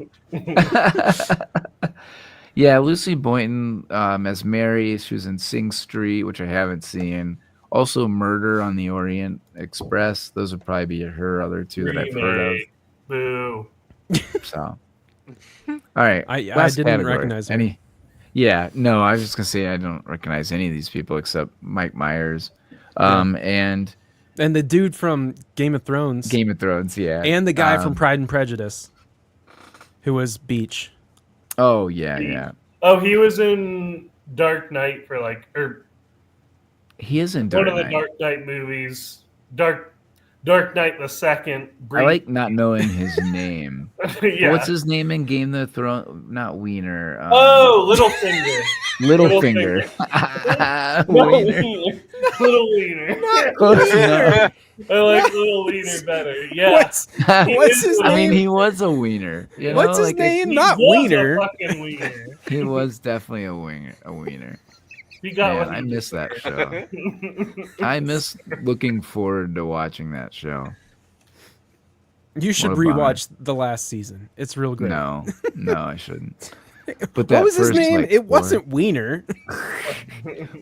S1: Yeah, Lucy Boynton as Mary. She was in Sing Street, which I haven't seen. Also, Murder on the Orient Express. Those would probably be her other two that I've heard
S3: Remake. Boo.
S1: of. So, all right.
S2: I
S1: last
S2: didn't
S1: category.
S2: recognize her.
S1: any. Yeah, no, I was just gonna say I don't recognize any of these people except Mike Myers, and
S2: And the dude from Game of Thrones,
S1: Game of Thrones. Yeah,
S2: and the guy from
S1: Um,
S2: Pride and Prejudice, who was Beach.
S1: Oh yeah.
S3: Oh, he was in Dark Knight for
S1: He is in
S3: one
S1: Dark
S3: of the
S1: Knight.
S3: Dark Knight movies. Dark Knight the Second.
S1: I like not knowing his name.
S3: Yeah.
S1: What's his name in Game of Thrones? Not Wiener.
S3: Oh, Littlefinger.
S1: Littlefinger.
S3: No,
S1: Wiener.
S3: Wiener. Little Wiener.
S1: Close enough.
S3: I like Little Wiener better. Yeah.
S2: What's his
S1: I mean,
S2: name?
S1: he was a wiener. You know?
S2: What's his
S1: Like,
S2: name?
S3: He
S2: Not
S3: was
S2: Wiener.
S3: A fucking wiener.
S1: He was definitely a wiener.
S3: He got
S1: Man,
S3: what
S1: I
S3: he
S1: miss that show. I miss looking forward to watching that show.
S2: You should
S1: What a bummer.
S2: rewatch the last season. It's real great.
S1: No, I shouldn't. But
S2: What
S1: that
S2: was his
S1: first,
S2: name?
S1: like,
S2: It wasn't Wiener.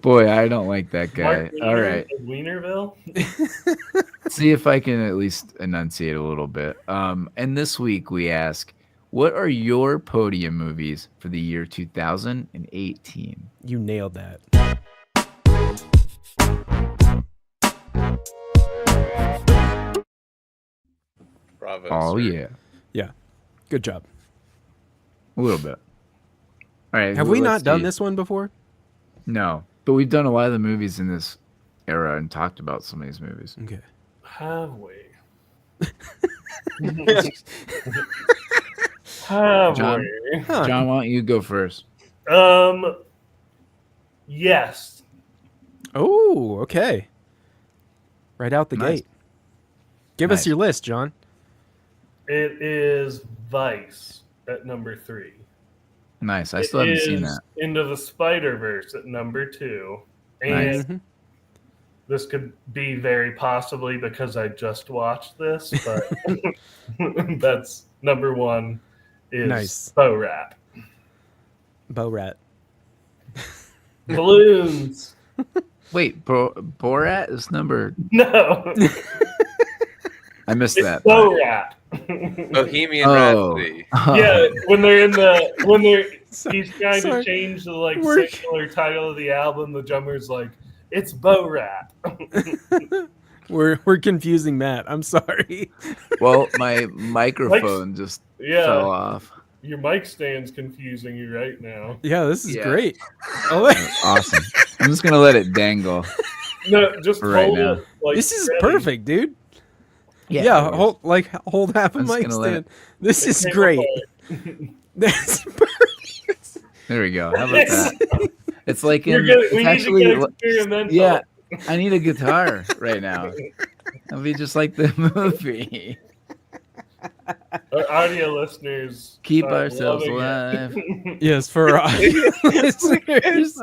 S1: Boy, I don't like that guy.
S3: Mark Wiener
S1: All right.
S3: of Wienerville.
S1: See if I can at least enunciate a little bit. And this week we ask, what are your podium movies for the year 2018?
S2: You nailed that.
S4: Bravo.
S1: Oh
S4: sir.
S1: yeah,
S2: Yeah. Good job.
S1: a little bit. All right.
S2: Have
S1: who-
S2: we
S1: let's
S2: not done
S1: see.
S2: this one before?
S1: No, but we've done a lot of the movies in this era and talked about some of these movies.
S2: Okay.
S3: Have we? Have
S1: John?
S3: we?
S2: Huh.
S1: John, why don't you go first?
S3: Yes.
S2: Oh, okay. Right out the
S1: Nice.
S2: gate. Give us
S1: Nice.
S2: your list, John.
S3: It is Vice at number 3.
S1: Nice. I still haven't seen that.
S3: Into the Spider-Verse at number 2. And
S1: Nice.
S2: Mhm.
S3: this could be very possibly because I just watched this, but that's number 1 is
S2: Nice.
S3: Bo Rat.
S2: Bo Rat.
S3: Balloons.
S1: Wait, Borat is number.
S3: No.
S1: I missed
S3: It's
S1: that.
S3: Bo Rat.
S4: Bohemian
S1: Oh.
S4: Rhapsody.
S3: Yeah, he's trying
S2: Sorry.
S3: to change the
S2: We're-
S3: singular title of the album. The drummer's like, it's Bo Rat.
S2: We're confusing Matt. I'm sorry.
S1: Well, my microphone just fell
S3: Yeah,
S1: off.
S3: your mic stand's confusing you right now.
S2: Yeah, this is
S1: Yeah.
S2: great. Oh,
S1: Awesome. I'm just gonna let it dangle.
S3: No, just
S1: For right
S3: hold
S1: now.
S3: it. Like
S2: this is
S3: steady.
S2: perfect, dude.
S1: Yeah,
S2: Yeah,
S1: it is.
S2: hold half a
S1: I'm just
S2: mic
S1: gonna let
S2: stand. This is
S3: Came
S2: great.
S3: apart.
S2: That's perfect.
S1: There we go. How about that? It's like
S3: You're
S1: in.
S3: good.
S1: It's
S3: We need
S1: actually.
S3: to get experimental.
S1: Yeah, I need a guitar right now. It'll be just like the movie.
S3: Our audio listeners
S1: Keep
S3: are
S1: ourselves
S3: loving
S1: alive.
S3: it.
S2: Yes, for our listeners.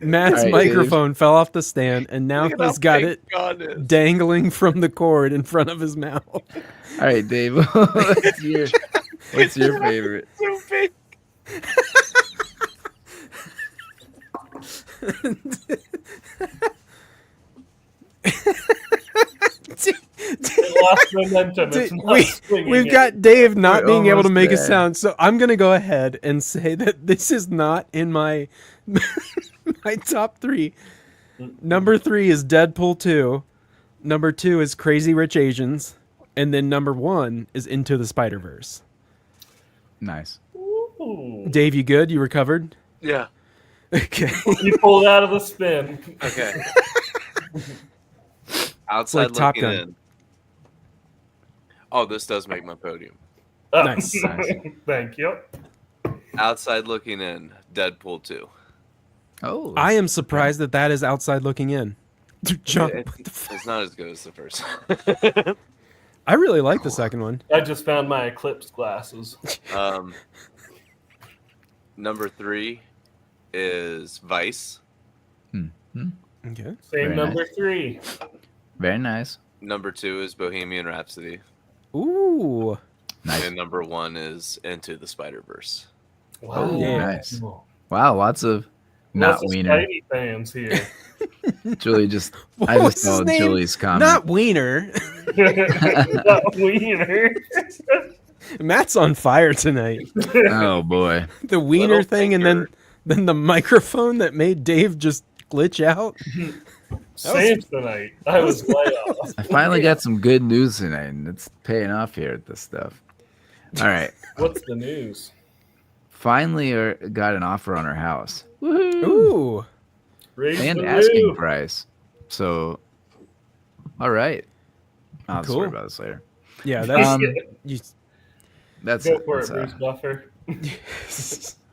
S2: Matt's
S1: All right,
S2: microphone fell off the stand, and now
S4: Look at
S2: he's
S4: how
S2: got
S4: big
S2: it
S4: God is.
S2: dangling from the cord in front of his mouth.
S1: All right, Dave. What's your favorite?
S4: So big.
S3: It lost momentum. It's not swinging
S2: We've
S3: it.
S2: got Dave not
S1: We're
S2: being able to
S1: almost
S2: make a
S1: there.
S2: sound, so I'm gonna go ahead and say that this is not in my my top 3. Number 3 is Deadpool 2. Number 2 is Crazy Rich Asians, and then number 1 is Into the Spider-Verse.
S1: Nice.
S3: Ooh.
S2: Dave, you good? You recovered?
S4: Yeah.
S2: Okay.
S3: You pulled out of the spin.
S4: Okay. Outside
S2: like Top
S4: looking
S2: Gun.
S4: in. Oh, this does make my podium.
S3: Oh.
S2: Nice.
S3: Thank you.
S4: Outside looking in. Deadpool 2.
S1: Oh,
S2: I am surprised that that is outside looking in. John,
S4: It's not as good as the first.
S2: I really like the second one.
S3: I just found my eclipse glasses.
S4: Number 3 is Vice.
S2: Okay.
S3: Same
S1: Very
S3: number 3.
S1: very nice.
S4: Number 2 is Bohemian Rhapsody.
S2: Ooh.
S1: Nice.
S4: And number 1 is Into the Spider-Verse.
S3: Wow.
S2: yeah.
S1: Nice. Wow, lots of not
S3: Lots of
S1: wiener.
S3: Spidey fans here.
S1: Julie just. I
S2: What's
S1: just
S2: his
S1: saw
S2: name?
S1: Julie's comment.
S2: Not Wiener.
S3: Not wiener.
S2: Matt's on fire tonight.
S1: Oh boy.
S2: The Wiener
S4: Little
S2: thing, and then the microphone that made Dave just glitch out.
S3: Samsonite. I was way off.
S1: I finally got some good news tonight, and it's paying off here at this stuff. All right.
S3: What's the news?
S1: Finally got an offer on our house. Woohoo!
S2: Ooh.
S3: Raise
S1: And
S3: the
S1: asking
S3: roof.
S1: price. So, all right. I'll
S2: Cool.
S1: worry about this later.
S2: Yeah, that's you,
S1: That's
S3: Go for it,
S1: that's,
S3: Bruce Buffer.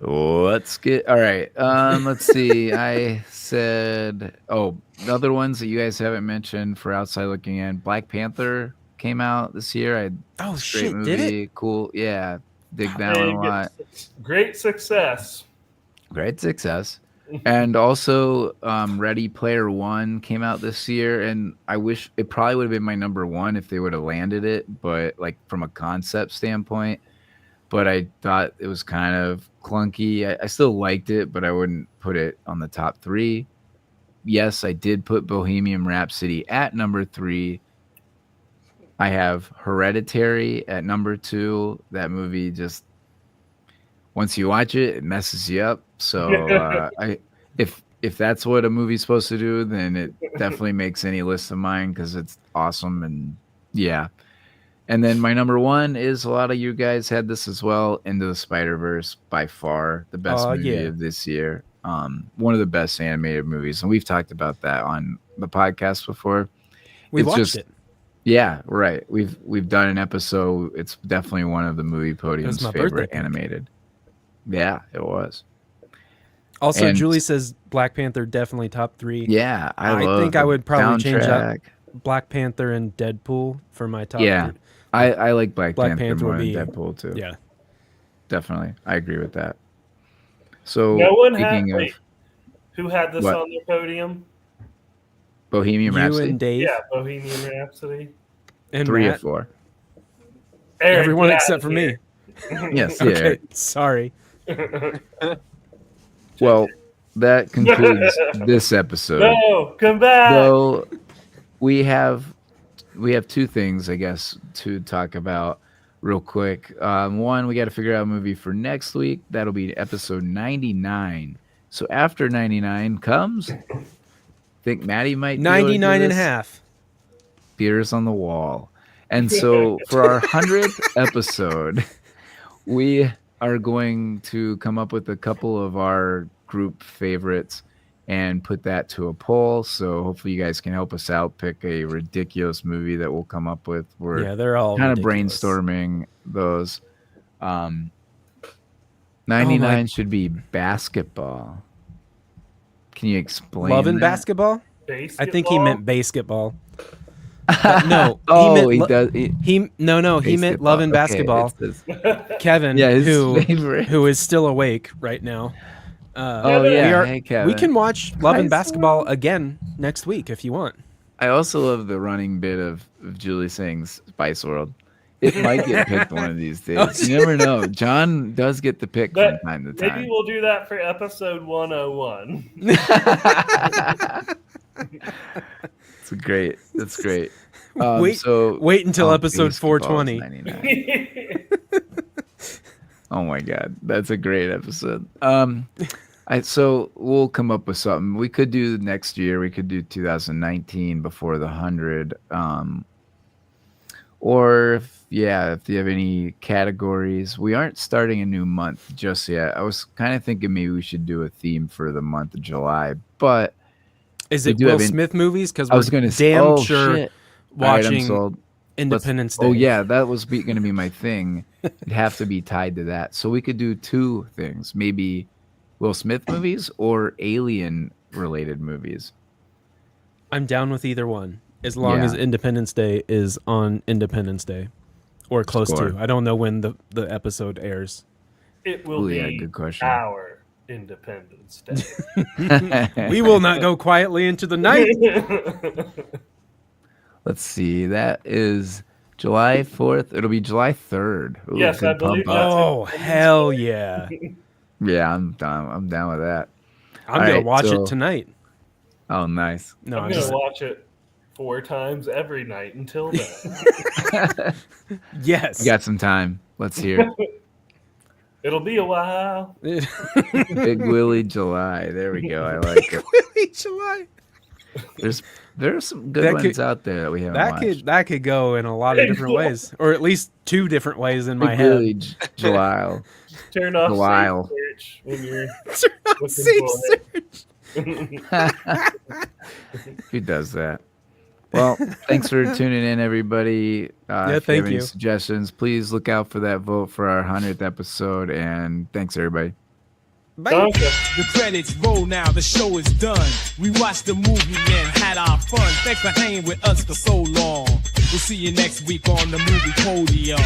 S1: let's get all right. Let's see. I said, the other ones that you guys haven't mentioned for outside looking in. Black Panther came out this year.
S2: oh
S1: Great
S2: shit,
S1: movie.
S2: did it?
S1: Cool. Yeah, dig that one a lot.
S3: Great success.
S1: Great success. And also, Ready Player One came out this year, and I wish it probably would have been my number 1 if they would have landed it, but like from a concept standpoint. But I thought it was kind of clunky. I still liked it, but I wouldn't put it on the top 3. Yes, I did put Bohemian Rhapsody at number 3. I have Hereditary at number 2. That movie just, once you watch it, it messes you up. So if that's what a movie's supposed to do, then it definitely makes any list of mine because it's awesome. And yeah. And then my number 1 is, a lot of you guys had this as well, Into the Spider-Verse, by far the best movie of this year. One of the best animated movies, and we've talked about that on the podcast before.
S2: We
S1: It's
S2: watched
S1: just-
S2: it.
S1: Yeah, right. We've done an episode. It's definitely one of the Movie Podium's
S2: my
S1: favorite
S2: birthday pick.
S1: animated. Yeah, it was.
S2: Also,
S1: And-
S2: Julie says Black Panther definitely top 3.
S1: Yeah,
S2: I
S1: love
S2: think I
S1: the
S2: would probably change up
S1: soundtrack.
S2: Black Panther and Deadpool for my top.
S1: Yeah.
S2: 3.
S1: I like Black
S2: Black
S1: Panther
S2: Panther
S1: more
S2: would
S1: than
S2: be-
S1: Deadpool too.
S2: Yeah.
S1: Definitely. I agree with that. So
S3: No one had.
S1: speaking of
S3: Wait, who had this
S1: What?
S3: on their podium?
S1: Bohemian
S2: You
S1: Rhapsody,
S2: and Dave
S3: Yeah, Bohemian Rhapsody.
S2: and
S1: 3
S2: Matt.
S1: of 4.
S3: Aaron,
S2: Everyone
S3: get
S2: except
S3: out
S2: for
S3: of
S2: me.
S1: Yes, yeah.
S2: Okay, sorry.
S3: here.
S1: Well, that concludes this episode.
S3: No, come back.
S1: So we have 2 things, I guess, to talk about real quick. One, we got to figure out a movie for next week. That'll be episode 99. So after 99 comes, I think Maddie might be able to do
S2: 99 and a
S1: this.
S2: half.
S1: Beers on the wall. And so for our 100th episode, we are going to come up with a couple of our group favorites and put that to a poll. So hopefully you guys can help us out, pick a ridiculous movie that we'll come up with. We're
S2: Yeah, they're all
S1: kind of
S2: ridiculous.
S1: brainstorming those. 99 should be basketball. Can you explain
S2: Love and
S1: that?
S2: Basketball?
S3: Basketball?
S2: I think he meant basketball. No,
S1: Oh,
S2: he
S1: he
S2: meant
S1: does.
S2: he meant Love and Basketball. Kevin,
S1: Yeah, his
S2: who
S1: favorite.
S2: who is still awake right now.
S1: Oh
S3: Kevin.
S1: yeah,
S2: we are.
S1: hey Kevin.
S2: We can watch Love and
S1: Hi,
S2: Basketball
S1: Sue.
S2: again next week if you want.
S1: I also love the running bit of Julie saying Spice World. It might get picked one of these days. You never know. John does get the pick from
S3: But
S1: time to
S3: maybe
S1: time.
S3: we'll do that for episode 101.
S1: It's great. That's great.
S2: Wait until episode
S1: Baseball's
S2: 420.
S1: 99. Oh my god, that's a great episode. So we'll come up with something. We could do next year. We could do 2019 before the 100. Or if you have any categories, we aren't starting a new month just yet. I was kind of thinking maybe we should do a theme for the month of July, but
S2: Is
S1: we
S2: it
S1: do
S2: Will
S1: have
S2: Smith movies? Because
S1: I was
S2: we're
S1: going
S2: damn
S1: to
S2: sure
S1: shit. All right, I'm
S2: watching
S1: sold.
S2: Independence Day.
S1: Oh yeah, that was going to be my thing. It'd have to be tied to that. So we could do two things, maybe Will Smith movies or alien related movies.
S2: I'm down with either one, as long as
S1: Yeah.
S2: Independence Day is on Independence Day, or close
S1: Score.
S2: to. I don't know when the episode airs.
S3: It will
S1: Oh, yeah,
S3: be
S1: good question.
S3: our Independence Day.
S2: We will not go quietly into the night.
S1: Let's see. That is July 4th. It'll be July 3rd. Ooh,
S3: Yes,
S1: good
S3: I believe
S1: pump up.
S3: that's
S2: Oh hell yeah!
S1: Yeah, I'm down. I'm down with that.
S2: I'm
S1: All
S2: gonna
S1: right,
S2: watch
S1: so-
S2: it tonight.
S1: Oh, nice.
S2: No,
S3: I'm
S2: I'm
S3: going
S2: just
S3: to watch it 4 times every night until then.
S2: yes.
S1: You got some time. Let's hear it.
S3: It'll be a while.
S1: Big Willie July. There we go. I like it.
S2: Willie July.
S1: There's some good
S2: That
S1: ones
S2: could-
S1: out there that we haven't
S2: That
S1: watched.
S2: that could go in a lot of different ways, or at least 2 different ways in my
S1: Big
S2: head.
S1: Willie July.
S3: Turn off
S1: July.
S3: Safe Search when you're
S2: Turn on
S3: looking
S2: Safe
S3: for it.
S2: Search.
S1: Who does that? Well, thanks for tuning in, everybody.
S2: Yeah,
S1: if you
S2: thank
S1: have any
S2: you.
S1: suggestions, please look out for that vote for our 100th episode. And thanks, everybody.
S2: Bye.
S3: Duncan.
S7: The credits roll now, the show is done. We watched the movie and had our fun. Thanks for hanging with us for so long. We'll see you next week on the Movie Podium.